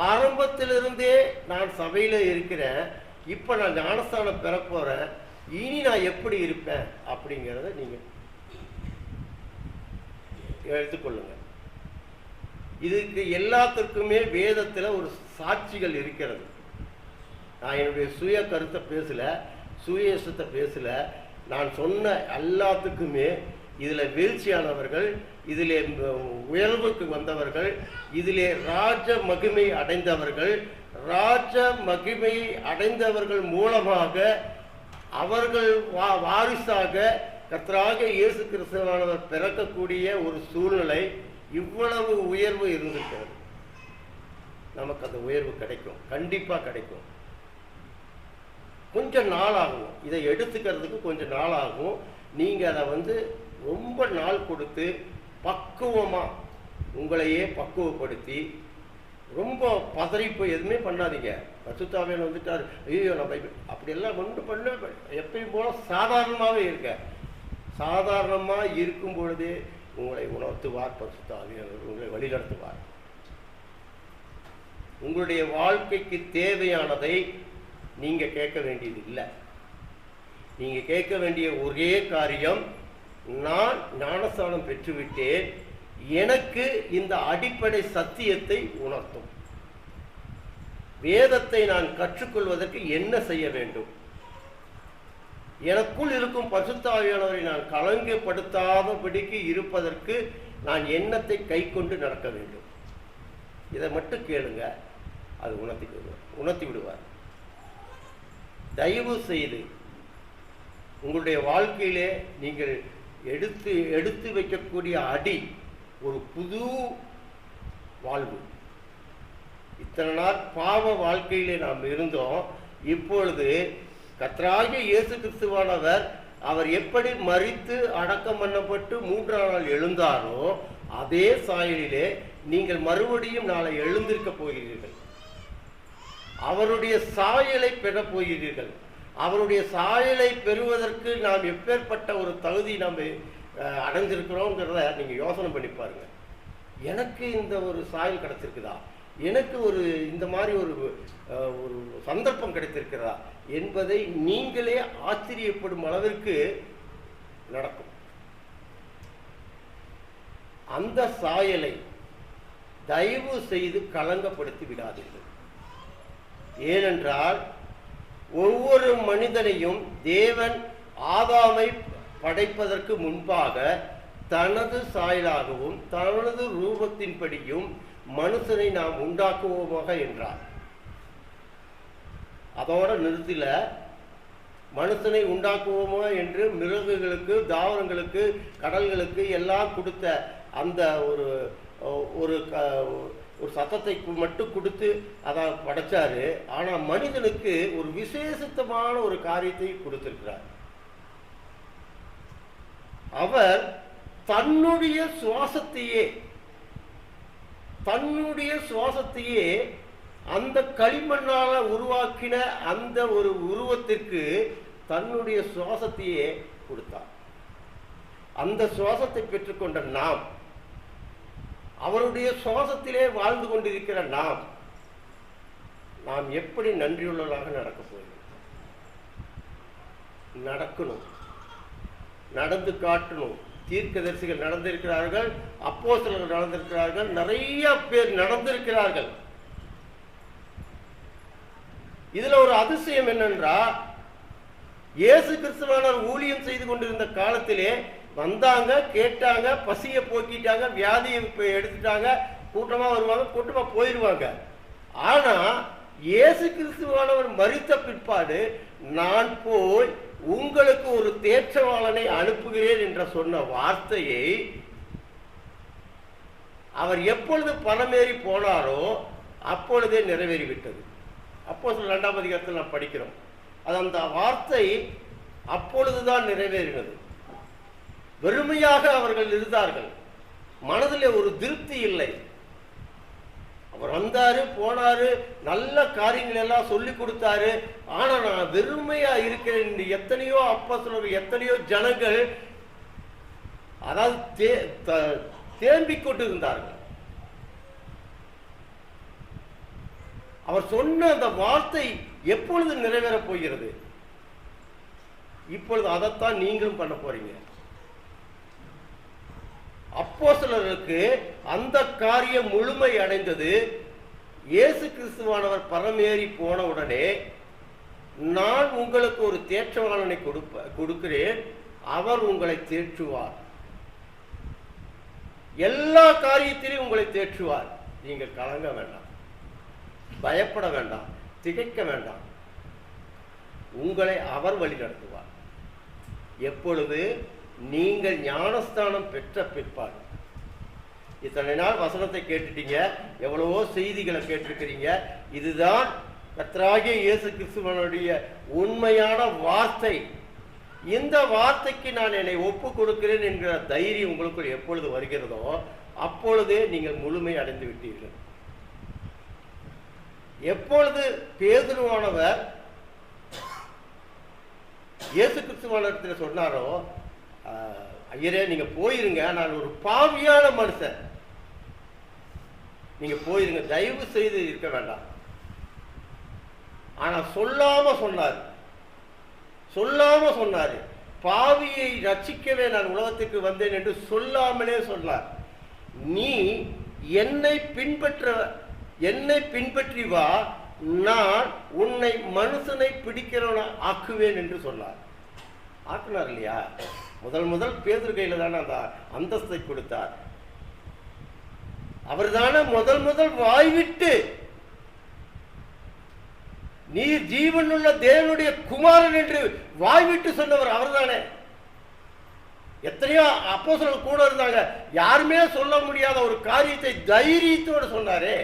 ஆரம்பத்திலிருந்தே நான் சபையில இருக்கிறேன், இப்ப நான் ஞானஸ்தானம் பெற போறேன், இனி நான் எப்படி இருப்பேன் அப்படிங்கிறத நீங்க எடுத்துக்கொள்ளுங்க. இதுக்கு எல்லாத்திற்குமே வேதத்துல ஒரு சாட்சிகள் இருக்கிறது. நான் என்னுடைய சுய கருத்தை பேசல, சுயேசத்தை பேசல. நான் சொன்ன எல்லாத்துக்குமே இதுல வீழ்ச்சியானவர்கள், இதிலே உயர்வுக்கு வந்தவர்கள், இதிலே ராஜ மகிமை அடைந்தவர்கள், ராஜ மகிமையை அடைந்தவர்கள் மூலமாக அவர்கள் வாரிசாக கர்த்தராகிய இயேசு கிறிஸ்துவானவர் பிறக்கக்கூடிய ஒரு சூழ்நிலை இவ்வளவு உயர்வு இருந்திருக்கிறது. நமக்கு அந்த உயர்வு கிடைக்கும், கண்டிப்பாக கிடைக்கும். கொஞ்சம் நாள் ஆகும், இதை எடுத்துக்கிறதுக்கு கொஞ்சம் நாள் ஆகும். நீங்கள் அதை ரொம்ப நாள் கொடுத்து பக்குவமாக உங்களையே பக்குவப்படுத்தி ரொம்ப பதறி போய் எதுவுமே பண்ணாதீங்க. பரிசுத்த ஆவியானவர் வந்துட்டார், ஐயோ நம்ம அப்படியெல்லாம் ஒன்றும் பண்ண, எப்பயும் போல சாதாரணமாகவே இருக்க. சாதாரணமாக இருக்கும் பொழுதே உங்களை உணர்த்துவார் பரிசுத்த ஆவியானவர், உங்களை வழிநடத்துவார். உங்களுடைய வாழ்க்கைக்கு தேவையானதை நீங்கள் கேட்க வேண்டியது இல்லை. நீங்கள் கேட்க வேண்டிய ஒரே காரியம், நான் ஞானஸ்நானம் பெற்றுவிட்டேன், எனக்கு இந்த அடிப்படை சத்தியத்தை உணர்த்தும். வேதத்தை நான் கற்றுக்கொள்வதற்கு என்ன செய்ய வேண்டும்? எனக்குள் இருக்கும் பரிசுத்த ஆவியானவரை நான் கலங்கப்படுத்தாதபடிக்கு இருப்பதற்கு நான் எண்ணத்தை கை கொண்டு நடக்க வேண்டும். இதை மட்டும் கேளுங்க, அது உணர்த்தி விடுவார். தயவு செய்து உங்களுடைய வாழ்க்கையிலே நீங்கள் எடுத்து வைக்கக்கூடிய அடி ஒரு புது வாழ்வு. இத்தனை நாள் பாவ வாழ்க்கையிலே நாம் இருந்தோம். இப்பொழுது கர்த்தராகிய இயேசு கிறிஸ்துவானவர் அவர் எப்படி மரித்து அடக்கம் பண்ணப்பட்டு 3ஆம் நாள் எழுந்தாரோ அதே சாயலிலே நீங்கள் மறுபடியும் நாளை எழுந்திருக்க போகிறீர்கள். அவருடைய சாயலை பெறப் போகிறீர்கள். அவருடைய சாயலை பெறுவதற்கு நாம் எப்பேற்பட்ட ஒரு தகுதி நாம் அடைஞ்சிருக்கிறோங்கிறத நீங்கள் யோசனை பண்ணி பாருங்க. எனக்கு இந்த ஒரு சாயல் கிடைச்சிருக்குதா, எனக்கு ஒரு இந்த மாதிரி ஒரு சந்தர்ப்பம் கிடைத்திருக்கிறதா என்பதை நீங்களே ஆச்சரியப்படும் அளவிற்கு நடக்கும். அந்த சாயலை தயவு செய்து கலங்கப்படுத்தி விடாதீர்கள். ஏனென்றால் ஒவ்வொரு மனிதனையும் தேவன் ஆதாமை படைப்பதற்கு முன்பாக தனது சாயலாகவும் தனது ரூபத்தின்படியும் மனுஷனை நாம் உண்டாக்குவோமாக என்றார். அதோட நிறுத்தில, மனுஷனை உண்டாக்குவோமா என்று மிருகங்களுக்கு, தாவரங்களுக்கு, கடல்களுக்கு எல்லாம் கொடுத்த அந்த ஒரு சத்தத்தை மட்டும் கொடுத்து அதை படைச்சாரு. ஆனால் மனிதனுக்கு ஒரு விசேஷமான ஒரு காரியத்தை கொடுத்திருக்கிறார். அவர் தன்னுடைய சுவாசத்தையே அந்த களிமண்ணால உருவாக்கின அந்த ஒரு உருவத்திற்கு தன்னுடைய சுவாசத்தையே கொடுத்தார். அந்த சுவாசத்தை பெற்றுக்கொண்ட நாம், அவருடைய சுவாசத்திலே வாழ்ந்து கொண்டிருக்கிற நாம் எப்படி நன்றியுள்ளவர்களாக நடக்கப் போகிறோம்? நடக்கணும், நடந்து காட்டணும். தீர்க்கதரிசிகள் நடந்திருக்கிறார்கள், அப்போஸ்தலர்கள் நடந்திருக்கிறார்கள், நிறைய பேர் நடந்திருக்கிறார்கள். இதுல ஒரு அதிசயம் என்னென்றா, இயேசு கிறிஸ்துவானவர் ஊழியம் செய்து கொண்டிருந்த காலத்திலே வந்தாங்க, கேட்டாங்க, பசியை போக்கிட்டாங்க, வியாதியை எடுத்துட்டாங்க, கூட்டமா வருவாங்க, கூட்டமா போயிடுவாங்க. ஆனா இயேசு கிறிஸ்துவானவர் மரித்த பிற்பாடு நான் போய் உங்களுக்கு ஒரு தேற்றவாளனை அனுப்புகிறேன் என்ற சொன்ன வார்த்தையை அவர் எப்பொழுது பணமேறி போனாரோ அப்பொழுதே நிறைவேறிவிட்டது. அப்போஸ்தலர் 2ஆம் அதிகாரத்தில் நாம் படிக்கிறோம். அது அந்த வார்த்தை அப்பொழுதுதான் நிறைவேறினது. வெறுமையாக அவர்கள் இருந்தார்கள், மனதில் ஒரு திருப்தி இல்லை. அவர் வந்தாரு, போனாரு, நல்ல காரியங்கள் எல்லாம் சொல்லி கொடுத்தாரு. ஆனா நான் வெறுமையா இருக்கிறேன். எத்தனையோ அப்போஸ்தலர்கள், எத்தனையோ ஜனங்கள் அதாவது தேம்பிக் கொண்டு இருந்தார்கள். அவர் சொன்ன அந்த வார்த்தை எப்பொழுது நிறைவேறப் போகிறது? இப்பொழுது அதைத்தான் நீங்களும் பண்ண போறீங்க. அப்போஸ்தலருக்கு அந்த காரியம் முழுமை அடைந்தது. இயேசு கிறிஸ்துவானவர் பரமேறி போன உடனே நான் உங்களுக்கு ஒரு தேற்றவாளனை கொடுக்கிறேன், அவர் உங்களை தேற்றுவார், எல்லா காரியத்திலும் உங்களை தேற்றுவார். நீங்கள் கலங்க வேண்டாம். பயப்பட வேண்டாம், திகைக்க வேண்டாம். உங்களை அவர் வழி நடத்துவார். எப்பொழுது? நீங்கள் ஞானஸ்தானம் பெற்ற பிற்பாடு. இத்தனை நாள் வசனத்தை கேட்டுட்டீங்க, எவ்வளவோ செய்திகளை கேட்டிருக்கிறீங்க. இதுதான் கர்த்தராகிய இயேசு கிறிஸ்துவனுடைய உண்மையான வார்த்தை. இந்த வார்த்தைக்கு நான் என்னை ஒப்பு கொடுக்கிறேன் என்கிற தைரியம் உங்களுக்குள் எப்பொழுது வருகிறதோ அப்பொழுதே நீங்கள் முழுமை அடைந்து விட்டீர்கள். எப்பொழுது பேதுருவானவர் இயேசு கிறிஸ்துவானிடத்தில் சொன்னாரோ, ஐயரே நீங்க போயிருங்க, நான் ஒரு பாவியான மனுஷன், நீங்க போயிருங்க, தயவு செய்து இருக்க வேண்டாம். ஆனா சொல்லாம சொன்னாரு, பாவியை ரட்சிக்கவே நான் உலகத்துக்கு வந்தேன் என்று சொல்லாமலே சொன்னார். நீ என்னை பின்பற்றி வா, நான் உன்னை மனுஷனை பிடிக்கிறவன ஆக்குவேன் என்று சொன்னார். ஆக்குனார் இல்லையா? முதல் பேதுரு கையில தானே அந்த அந்தஸ்தை கொடுத்தார். அவர் தானே முதல் வாய்விட்டு நீர் ஜீவனுள்ள தேவனுடைய குமாரன் என்று வாய்விட்டு சொன்னவர் அவர் தானே. எத்தனையோ அப்போஸ்தலர்கள் கூட இருந்தாங்க, யாருமே சொல்ல முடியாத ஒரு காரியத்தை தைரியத்தோடு சொன்னாரே.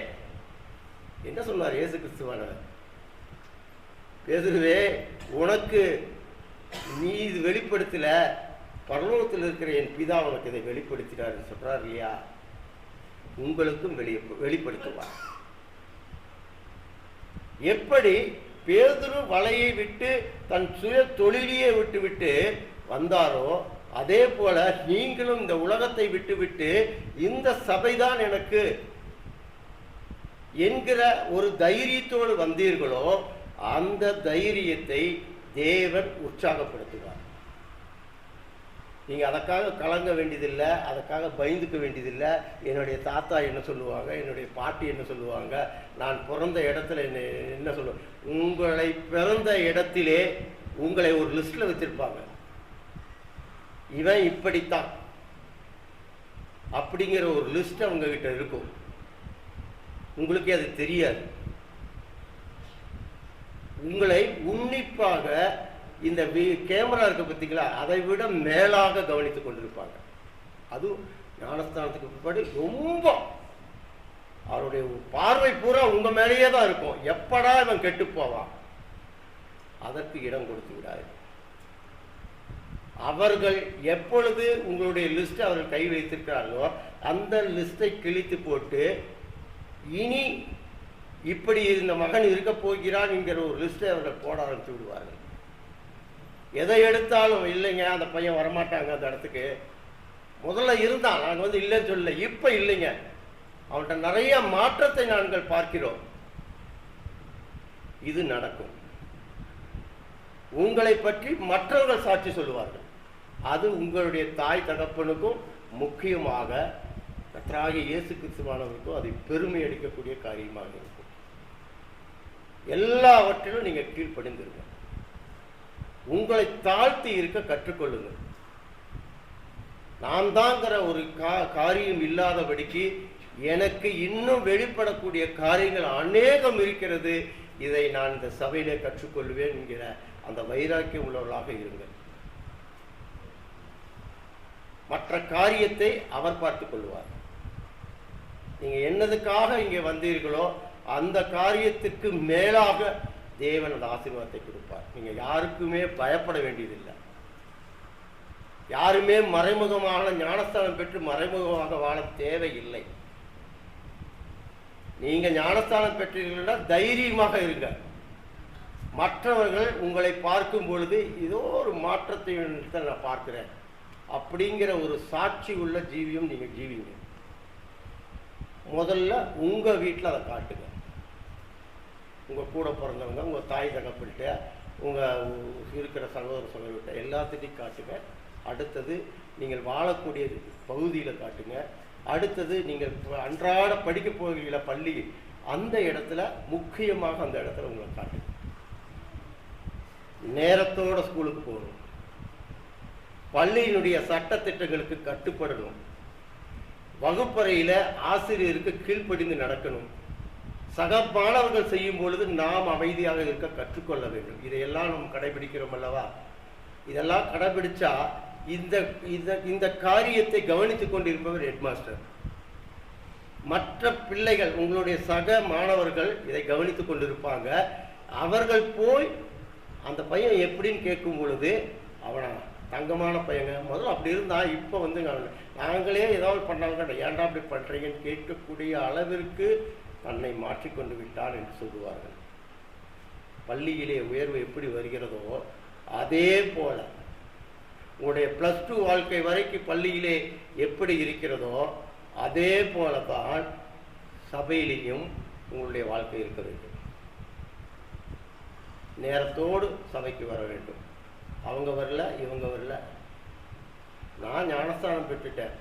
என்ன சொன்னார் இயேசு கிறிஸ்துவானவர்? பேதுருவே, உனக்கு நீ இது வெளிப்படுத்தல, பரலோகத்தில் இருக்கிற என் பிதா உனக்கு இதை வெளிப்படுத்தினார் சொல்றார் இல்லையா? உங்களுக்கும் வெளிப்படுத்துவார். எப்படி பேதுரு வலையை விட்டு தன் சுய தொழிலையே விட்டு வந்தாரோ, அதே போல நீங்களும் இந்த உலகத்தை விட்டு இந்த சபைதான் எனக்கு என்கிற ஒரு தைரியத்தோடு வந்தீர்களோ, அந்த தைரியத்தை தேவன் உற்சாகப்படுத்துவார். நீங்க அதற்காக கலங்க வேண்டியதில்லை, அதற்காக பயந்துக்க வேண்டியதில்லை. என்னுடைய தாத்தா என்ன சொல்லுவாங்க, என்னுடைய பாட்டி என்ன சொல்லுவாங்க, நான் பிறந்த இடத்துல என்ன சொல்லுவாங்க. உங்களை பிறந்த இடத்திலே உங்களை ஒரு லிஸ்ட்ல வச்சிருப்பாங்க. இவன் இப்படித்தான் அப்படிங்கிற ஒரு லிஸ்ட் அவங்க கிட்ட இருக்கும். உங்களுக்கே அது தெரியாது. உங்களை உன்னிப்பாக இந்த கேமரா இருக்க பார்த்தீங்களா, அதை விட மேலாக கவனித்துக் கொண்டிருப்பாங்க. அதுவும் ஞானஸ்தானத்துக்கு பிற்பாடு ரொம்ப அவருடைய பார்வை பூரா உங்க மேலேயே தான் இருக்கும். எப்படா இவன் கெட்டு போவான், அதற்கு இடம் கொடுத்து விடாது. அவர்கள் எப்பொழுது உங்களுடைய லிஸ்ட் அவர்கள் கை வைத்திருக்கிறார்களோ அந்த லிஸ்டை கிழித்து போட்டு, இனி இப்படி இந்த மகன் இருக்க போகிறான் என்கிற ஒரு லிஸ்டை அவர்கள் போட ஆரம்பித்து விடுவார்கள். எதை எடுத்தாலும் இல்லைங்க, அந்த பையன் வரமாட்டாங்க அந்த இடத்துக்கு. முதல்ல இருந்தான், நாங்கள் இல்லைன்னு சொல்லல, இப்போ இல்லைங்க, அவன்கிட்ட நிறைய மாற்றத்தை நாங்கள் பார்க்கிறோம். இது நடக்கும். உங்களை பற்றி மற்றவர்கள் சாட்சி சொல்லுவார்கள். அது உங்களுடைய தாய் தகப்பனுக்கும் முக்கியமாக கர்த்தராகிய இயேசு கிறிஸ்துவானவருக்கும் அதை பெருமை அளிக்கக்கூடிய காரியமாக இருக்கும். எல்லாவற்றிலும் நீங்க கீழ்ப்படிந்திருங்க. உங்களை தாழ்த்தி இருக்க கற்றுக்கொள்ளுங்கள். நான் தாங்கிற ஒரு காரியம் இல்லாதபடிக்கு எனக்கு இன்னும் வெளிப்படக்கூடிய காரியங்கள் அநேகம் இருக்கிறது, இதை நான் இந்த சபையிலே கற்றுக்கொள்வேன் என்கிற அந்த வைராக்கியம் உள்ளவர்களாக இருங்கள். மற்ற காரியத்தை அவர் பார்த்துக் கொள்வார். நீங்க என்னதுக்காக இங்கே வந்தீர்களோ அந்த காரியத்துக்கு மேலாக தேவன் அந்த ஆசீர்வாதத்தை கொடுப்பார். நீங்க யாருக்குமே பயப்பட வேண்டியதில்லை. யாருமே மறைமுகமான ஞானஸ்தானம் பெற்று மறைமுகமாக வாழ தேவையில்லை. நீங்க ஞானஸ்தானம் பெற்றீர்கள்னா தைரியமாக இருங்க. மற்றவர்கள் உங்களை பார்க்கும் பொழுது ஏதோ ஒரு மாற்றத்தை நான் பார்க்கிறேன் அப்படிங்கிற ஒரு சாட்சி உள்ள ஜீவியம் நீங்க ஜீவிங்க. முதல்ல உங்க வீட்டில் அதை காட்டுங்க. உங்க கூட பிறந்தவங்க, உங்க தாய் தகப்பன்கிட்ட, உங்க இருக்கிற சகோதர சகோதரிகிட்ட எல்லாத்துட்டையும் காட்டுங்க. அடுத்தது நீங்கள் வாழக்கூடிய பகுதியில் காட்டுங்க. அடுத்தது நீங்கள் அன்றாட படிக்க போகிற பள்ளி, அந்த இடத்துல முக்கியமாக அந்த இடத்துல உங்களை காட்டுங்க. நேரத்தோட ஸ்கூலுக்கு போகணும். பள்ளியினுடைய சட்டத்திட்டங்களுக்கு கட்டுப்படணும். வகுப்பறையில் ஆசிரியருக்கு கீழ்ப்படிந்து நடக்கணும். சக மாணவர்கள் செய்யும் பொழுது நாம் அமைதியாக இருக்க கற்றுக்கொள்ள வேண்டும். இதையெல்லாம் நாம் கடைபிடிக்கிறோம் அல்லவா? இதெல்லாம் கடைபிடிச்சா இந்த காரியத்தை கவனித்துக் கொண்டிருப்பவர் ஹெட்மாஸ்டர். மற்ற பிள்ளைகள், உங்களுடைய சக மாணவர்கள் இதை கவனித்துக் கொண்டிருப்பாங்க. அவர்கள் போய் அந்த பையன் எப்படின்னு கேட்கும் பொழுது, அவனா தங்கமான பையங்க, முதல்ல அப்படி இருந்தா இப்போ வந்து நாங்களே ஏதாவது பண்ணாங்க, ஏன்டா அப்படி பண்றீங்கன்னு கேட்கக்கூடிய அளவிற்கு தன்னை மாற்றிக்கொண்டு விட்டான் என்று சொல்லுவார்கள். பள்ளியிலே உயர்வு எப்படி வருகிறதோ அதே போல உங்களுடைய +2 வாழ்க்கை வரைக்கும் பள்ளியிலே எப்படி இருக்கிறதோ அதே போலதான் சபையிலையும் உங்களுடைய வாழ்க்கை இருக்க வேண்டும். நேரத்தோடு சபைக்கு வர வேண்டும். அவங்க வரல, இவங்க வரல. நான் ஞானஸ்தானம் பெற்றுட்டேன்.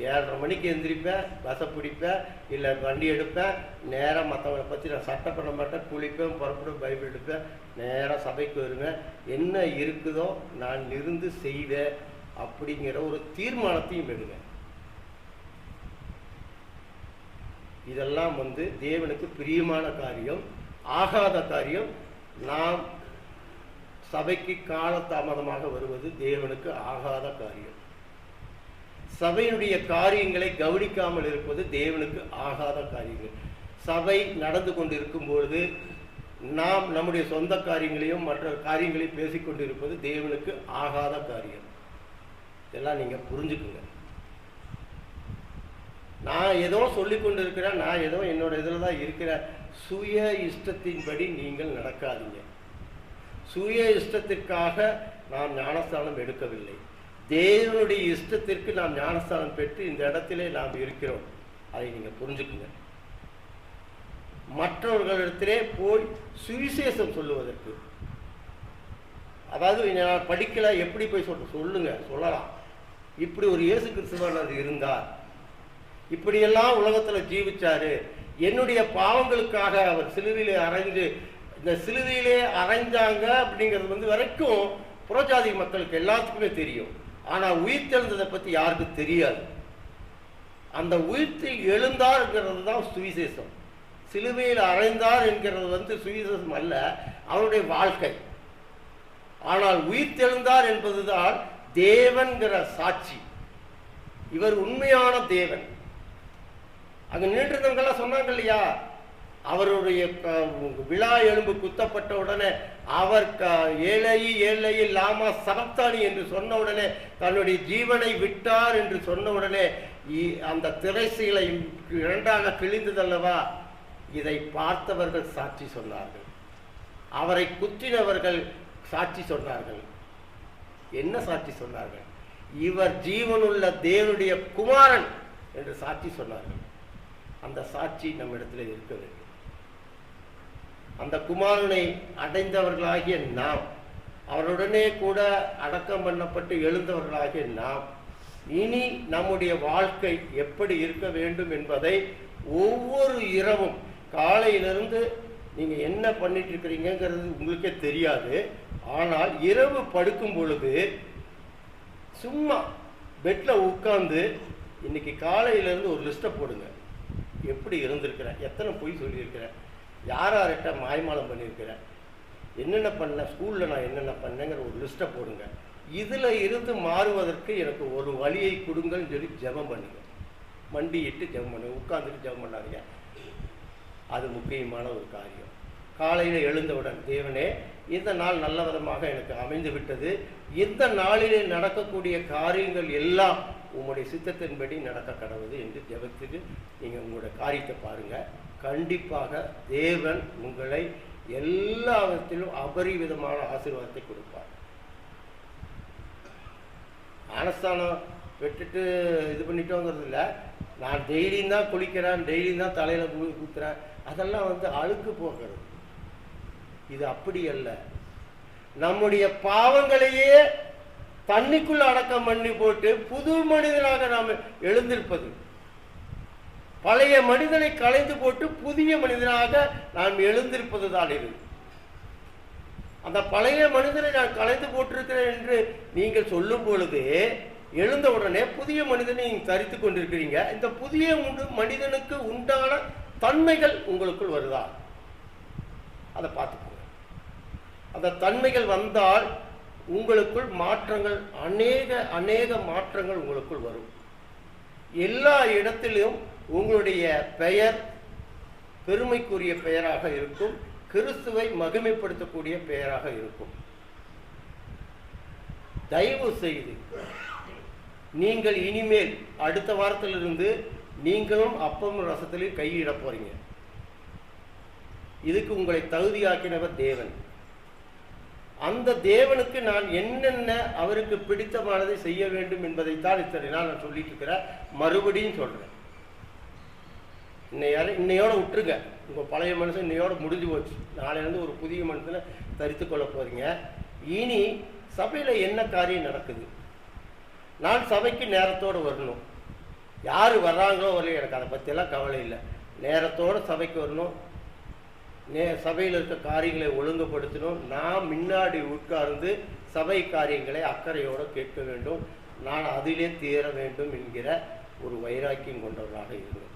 7:30 மணிக்கு எந்திரிப்பேன், பஸ்ஸை பிடிப்பேன், இல்லை வண்டி எடுப்பேன், நேராக மற்றவங்களை பற்றி நான் சட்டம் பண்ண மாட்டேன், குளிப்பேன், புறப்படும், பைபிள் எடுப்பேன், நேராக சபைக்கு வருவேன். என்ன இருக்குதோ நான் இருந்து செய்வேன் அப்படிங்கிற ஒரு தீர்மானத்தையும் எடுங்க. இதெல்லாம் வந்து தேவனுக்கு பிரியமான காரியம். ஆகாத காரியம். நாம் சபைக்கு காலதாமதமாக வருவது தேவனுக்கு ஆகாத காரியம். சபையினுடைய காரியங்களை கவனிக்காமல் இருப்பது தேவனுக்கு ஆகாத காரியங்கள். சபை நடந்து கொண்டிருக்கும் பொழுது நாம் நம்முடைய சொந்த காரியங்களையும் மற்ற காரியங்களையும் பேசிக்கொண்டு இருப்பது தேவனுக்கு ஆகாத காரியம். இதெல்லாம் நீங்க புரிஞ்சுக்குங்க. நான் ஏதோ சொல்லி கொண்டு இருக்கிறேன், நான் ஏதோ என்னோட இதில் தான் இருக்கிற. சுய இஷ்டத்தின்படி நீங்கள் நடக்காதீங்க. சுய இஷ்டத்திற்காக நாம் ஞானஸ்தானம் எடுக்கவில்லை. தேவனுடைய இஷ்டத்திற்கு நாம் ஞானஸ்தானம் பெற்று இந்த இடத்திலே நாம் இருக்கிறோம். அதை நீங்க புரிஞ்சுக்குங்க. மற்றவர்களிடத்திலே போய் சுவிசேஷம் சொல்லுவதற்கு, அதாவது நான் படிக்கல, எப்படி போய் சொல்லுங்க, சொல்லலாம். இப்படி ஒரு இயேசு கிறிஸ்துவானவர் இருந்தார், இப்படியெல்லாம் உலகத்துல ஜீவிச்சாரு, என்னுடைய பாவங்களுக்காக அவர் சிலுவையிலே அறைந்து, இந்த சிலுவையிலே அறைஞ்சாங்க அப்படிங்கிறது வந்து வரைக்கும் புறஜாதி மக்களுக்கு எல்லாத்துக்குமே தெரியும். ஆனா உயிர்த்தெழுந்ததை பத்தி யாருக்கு தெரியாது. அந்த உயிர்த்து எழுந்தார்ங்கிறது தான் சுவிசேஷம். சிலுவையில் அறைந்தார் என்கிறது வந்து சுவிசேஷம் அல்ல, அவருடைய வாழ்க்கை. ஆனால் உயிர்த்தெழுந்தார் என்பதுதான் தேவன்கிற சாட்சி. இவர் உண்மையான தேவன். அங்க நின்றுதவங்கெல்லாம் சொன்னாங்க இல்லையா, அவருடைய விழா எலும்பு குத்தப்பட்ட உடனே அவர் ஏழையி ஏழையி லாமா சபக்தானி என்று சொன்ன உடனே, தன்னுடைய ஜீவனை விட்டார் என்று சொன்ன உடனே அந்த திரைசீலை 2ஆக கிழிந்ததல்லவா, இதை பார்த்தவர்கள் சாட்சி சொன்னார்கள். அவரை குத்தினவர்கள் சாட்சி சொன்னார்கள். என்ன சாட்சி சொன்னார்கள்? இவர் ஜீவனுள்ள தேவனுடைய குமாரன் என்று சாட்சி சொன்னார்கள். அந்த சாட்சி நம்ம இடத்துல இருக்க வேண்டும். அந்த குமாரனை அடைந்தவர்களாகிய நாம், அவருடனே கூட அடக்கம் பண்ணப்பட்டு எழுந்தவர்களாகிய நாம், இனி நம்முடைய வாழ்க்கை எப்படி இருக்க வேண்டும் என்பதை ஒவ்வொரு இரவும் காலையிலிருந்து நீங்க என்ன பண்ணிட்டு இருக்கிறீங்கிறது உங்களுக்கே தெரியாது. ஆனால் இரவு படுக்கும் பொழுது சும்மா பெட்ல உட்கார்ந்து இன்னைக்கு காலையிலிருந்து ஒரு லிஸ்ட்டை போடுங்க. எப்படி இருந்திருக்கிறேன், எத்தனை பொய் சொல்லியிருக்கிறேன், யார்கிட்ட மாய்மாலம் பண்ணியிருக்கிறேன், என்னென்ன பண்ண, ஸ்கூலில் நான் என்னென்ன பண்ணேங்கிற ஒரு லிஸ்ட்டை போடுங்க. இதில் இருந்து மாறுவதற்கு எனக்கு ஒரு வழியை கொடுங்கன்னு சொல்லி ஜெபம் பண்ணுங்க. மண்டியிட்டு ஜெபம் பண்ணுங்க, உட்காந்துட்டு ஜெபம் பண்ணாதீங்க. அது முக்கியமான ஒரு காரியம். காலையில் எழுந்தவுடன், தேவனே இந்த நாள் நல்ல விதமாக எனக்கு அமைந்து விட்டது, இந்த நாளிலே நடக்கக்கூடிய காரியங்கள் எல்லாம் உங்களுடைய சித்தத்தின்படி நடக்க கடவுது என்று ஜெபத்துக்கு நீங்கள் உங்களுடைய காரியத்தை பாருங்க. கண்டிப்பாக தேவன் உங்களை எல்லா விதத்திலும் அபரிவிதமான ஆசீர்வாதத்தை கொடுப்பார். ஞானஸ்தானம் பெற்றுட்டு இது பண்ணிட்டோங்கிறது இல்லை. நான் டெய்லியும் தான் குளிக்கிறேன், டெய்லியும் தான் தலையில் ஊத்துறேன், அதெல்லாம் வந்து அழுக்கு போகிறது. இது அப்படி அல்ல. நம்முடைய பாவங்களையே தண்ணிக்குள்ள அடக்கம் பண்ணி போட்டு புது மனிதனாக நாம் எழுந்திருப்பது, பழைய மனிதனை களைந்து போட்டு புதிய மனிதனாக நாம் எழுந்திருப்பது தான் இது. அந்த பழைய மனிதனை நான் களைந்து போட்டிருக்கிறேன் என்று நீங்கள் சொல்லும் பொழுது, எழுந்த உடனே புதிய மனிதனை நீங்கள் தரித்து கொண்டிருக்கிறீங்க. இந்த புதிய மனிதனுக்கு உண்டான தன்மைகள் உங்களுக்குள் வருதா, அதை பார்த்துக்கோங்க. அந்த தன்மைகள் வந்தால் உங்களுக்குள் மாற்றங்கள், அநேக மாற்றங்கள் உங்களுக்குள் வரும். எல்லா இடத்திலும் உங்களுடைய பெயர் பெருமைக்குரிய பெயராக இருக்கும், கிறிஸ்துவை மகிமைப்படுத்தக்கூடிய பெயராக இருக்கும். தயவு செய்து நீங்கள் இனிமேல் அடுத்த வாரத்திலிருந்து நீங்களும் அப்பமும் ரசத்திலையும் கையிட போறீங்க. இதுக்கு உங்களை தகுதியாக்கினவர் தேவன். அந்த தேவனுக்கு நான் என்னென்ன அவருக்கு பிடித்தமானதை செய்ய வேண்டும் என்பதைத்தான் இத்தனை நாள் நான் சொல்லிட்டு இருக்கிறேன். மறுபடியும் சொல்றேன், இன்னையோட விட்டுருங்க. உங்க பழைய மனுஷன் இன்னையோட முடிஞ்சு போச்சு. நாளையிலேருந்து ஒரு புதிய மனுஷனை தரித்து கொள்ள போறீங்க. இனி சபையில என்ன காரியம் நடக்குது, நான் சபைக்கு நேரத்தோடு வரணும். யார் வர்றாங்களோ வரலையோ எனக்கு அதை பற்றியெல்லாம் கவலை இல்லை. நேரத்தோடு சபைக்கு வரணும், சபையில் இருக்க காரியங்களை ஒழுங்குபடுத்தணும். நான் முன்னாடி உட்கார்ந்து சபை காரியங்களை அக்கறையோடு கேட்க வேண்டும், நான் அதிலே தீர வேண்டும் என்கிற ஒரு வைராக்கியம் கொண்டவராக இருந்தோம்.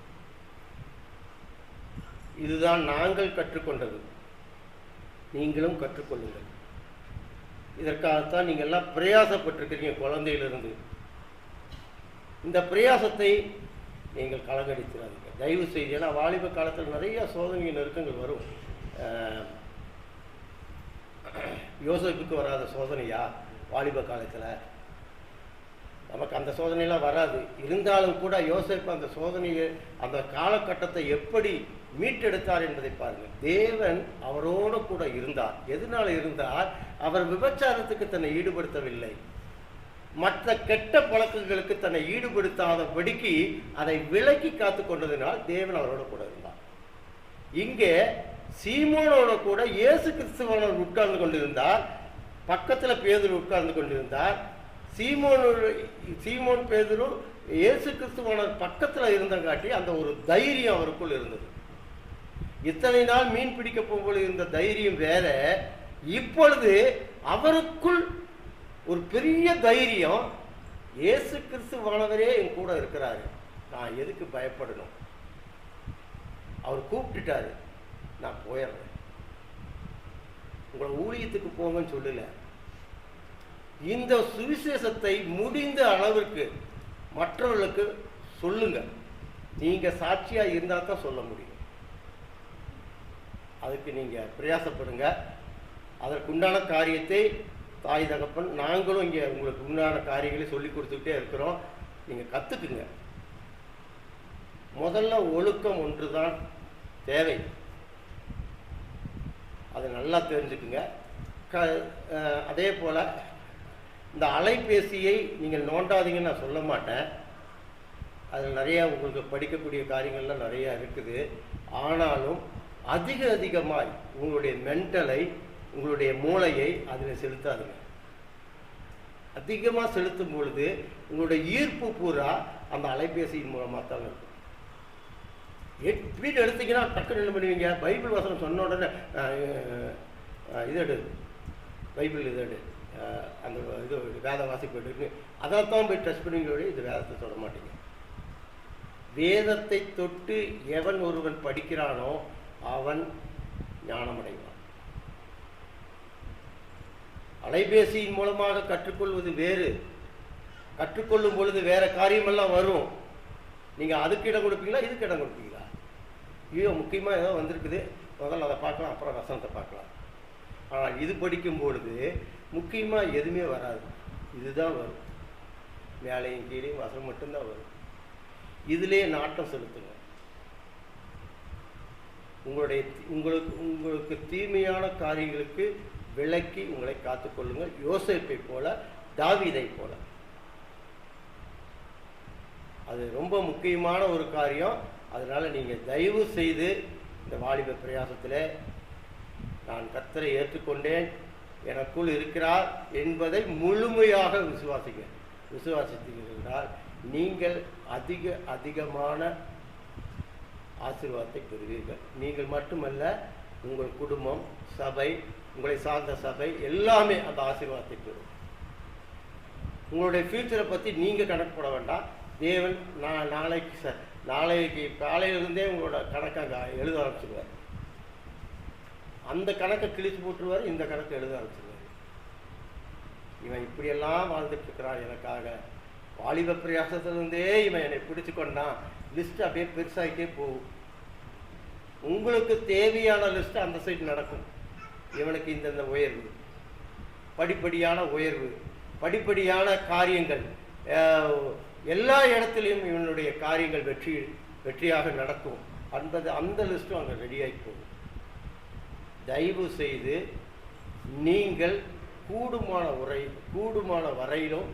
இதுதான் நாங்கள் கற்றுக்கொண்டது, நீங்களும் கற்றுக்கொள்ளுங்கள். இதற்காகத்தான் நீங்கள் எல்லாம் பிரயாசப்பட்டிருக்கிறீங்க குழந்தையிலிருந்து. இந்த பிரயாசத்தை நீங்கள் கலங்கடித்திடாதீங்க தயவு செய்து. ஏன்னா வாலிப காலத்தில் நிறைய சோதனை நெருக்கங்கள் வரும். யோசேப்புக்கு வராத சோதனையா வாலிப காலத்தில்? நமக்கு அந்த சோதனையெல்லாம் வராது. இருந்தாலும் கூட யோசேப்பு அந்த சோதனையை, அந்த காலகட்டத்தை எப்படி மீட்டெடுத்தார் என்பதை பாருங்கள். தேவன் அவரோடு கூட இருந்தார். எதனால இருந்தார்? அவர் விபச்சாரத்துக்கு தன்னை ஈடுபடுத்தவில்லை, மற்ற கெட்ட பழக்கங்களுக்கு தன்னை ஈடுபடுத்தாதபடிக்கு அதை விலக்கி காத்து கொண்டதினால் தேவன் அவரோட கூட இருந்தார். இங்கே சீமோனோட கூட இயேசு கிறிஸ்துவானவர் உட்கார்ந்து கொண்டிருந்தார், பக்கத்தில் பேதுரு உட்கார்ந்து கொண்டிருந்தார். சீமோன் பேதுரு இயேசு கிறிஸ்துவானவர் பக்கத்தில் இருந்தங்காட்டி அந்த ஒரு தைரியம் அவருக்குள் இருந்தது. இத்தனை நாள் மீன் பிடிக்க போகும்போது இருந்த தைரியம் வேற, இப்பொழுது அவருக்குள் ஒரு பெரிய தைரியம். இயேசு கிறிஸ்துவானவரே என் கூட இருக்கிறாரு, நான் எதுக்கு பயப்படணும்? அவர் கூப்பிட்டுட்டாரு, நான் போயிடுறேன். உங்களை ஊழியத்துக்கு போங்கன்னு சொல்லல. இந்த சுவிசேஷத்தை முடிந்த அளவிற்கு மற்றவர்களுக்கு சொல்லுங்க. நீங்க சாட்சியா இருந்தா தான் சொல்ல முடியும். அதுக்கு நீங்க பிரயாசப்படுங்க. அதற்குண்டான காரியத்தை தாய் தகப்பன் நாங்களும் இங்கே உங்களுக்கு உண்டான காரியங்களை சொல்லி கொடுத்துக்கிட்டே இருக்கிறோம். நீங்கள் கற்றுக்குங்க. முதல்ல ஒழுக்கம் ஒன்று தான் தேவை, அதை நல்லா தெரிஞ்சுக்குங்க. அதே போல் இந்த அலைபேசியை நீங்கள் நோண்டாதீங்கன்னு நான் சொல்ல மாட்டேன். அதில் நிறையா உங்களுக்கு படிக்கக்கூடிய காரியங்கள்லாம் நிறையா இருக்குது. ஆனாலும் அதிகமாய் உங்களுடைய மென்டலை, உங்களுடைய மூளையை அதில் செலுத்தாதுங்க. அதிகமாக செலுத்தும் பொழுது உங்களுடைய ஈர்ப்பு பூரா அந்த அலைபேசியின் மூலமாக தான் இருக்கும். வீடு எடுத்தீங்கன்னா டக்குன்னு என்ன பண்ணுவீங்க? பைபிள் வசனம் சொன்ன உடனே இதெடு, பைபிள் இதெடு, அந்த இது வேத வாசிப்பு எடுக்கு, அதைத்தான் போய் டச் பண்ணுவீங்களோட இது வேதத்தை தொட மாட்டீங்க. வேதத்தை தொட்டு எவன் ஒருவன் படிக்கிறானோ அவன் ஞானமடைவான். அலைபேசியின் மூலமாக கற்றுக்கொள்வது வேறு, கற்றுக்கொள்ளும் பொழுது வேற காரியமெல்லாம் வரும். நீங்கள் அதுக்கு இடம் கொடுப்பீங்களா, இதுக்கு இடம் கொடுப்பீங்களா? ஐயோ முக்கியமாக ஏதோ வந்திருக்குது, முதல்ல அதை பார்க்கலாம், அப்புறம் வசனத்தை பார்க்கலாம். ஆனால் இது படிக்கும் பொழுது முக்கியமாக எதுவுமே வராது, இதுதான் வரும். மேலையும் கீழையும் வசனம் மட்டும்தான் வரும். இதிலே நாட்டம் செலுத்துங்க. உங்களுக்கு தீமையான காரியங்களுக்கு விலக்கி உங்களை காத்துக்கொள்ளுங்கள். யோசேப்பை போல, தாவீதை போல. அது ரொம்ப முக்கியமான ஒரு காரியம். அதனால நீங்கள் தயவு செய்து இந்த வாலிப பிரயாசத்தில் நான் கர்த்தரை ஏற்றுக்கொண்டேன், எனக்குள் இருக்கிறார் என்பதை முழுமையாக விசுவாசித்தீர்கள் நீங்கள் அதிகமான ஆசீர்வாதத்தை பெறுவீர்கள். நீங்கள் மட்டுமல்ல, உங்கள் குடும்பம், சபை, உங்களை சார்ந்த சபை எல்லாமே அந்த ஆசீர்வாதத்தை பெறும். உங்களுடைய ஃபியூச்சரை பற்றி நீங்கள் கணக்கு போட வேண்டாம். தேவன் நாளைக்கு நாளைக்கு காலையிலிருந்தே உங்களோட கணக்கை எழுத ஆரம்பிச்சிடுவார். அந்த கணக்கை கிழிச்சு போட்டுருவார், இந்த கணக்கை எழுத ஆரம்பிச்சிடுவார். இவன் இப்படியெல்லாம் வாழ்ந்துட்டு இருக்கிறான் எனக்காக, வாலிப பிரயாசத்திலிருந்தே இவன் என்னை பிடிச்சு கொண்டான். லிஸ்ட் அப்படியே பெருசாகிட்டே போகும். உங்களுக்கு தேவையான லிஸ்ட் அந்த சைடு நடக்கும். இவனுக்கு இந்தந்த உயர்வு, படிப்படியான உயர்வு, படிப்படியான காரியங்கள், எல்லா இடத்துலையும் இவனுடைய காரியங்கள் வெற்றியாக நடக்கும். அந்த லிஸ்ட்டும் அங்கே ரெடியாகி போகும். தயவு செய்து நீங்கள் கூடுமான வரையிலும்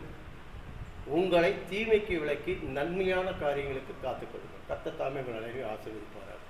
உங்களை தீமைக்கு விலக்கி நன்மையான காரியங்களுக்கு காத்துக்கொள்ளுங்கள். கர்த்தர் தாமே உங்கள் அனைவரையும் ஆசீர்வதிப்பார்.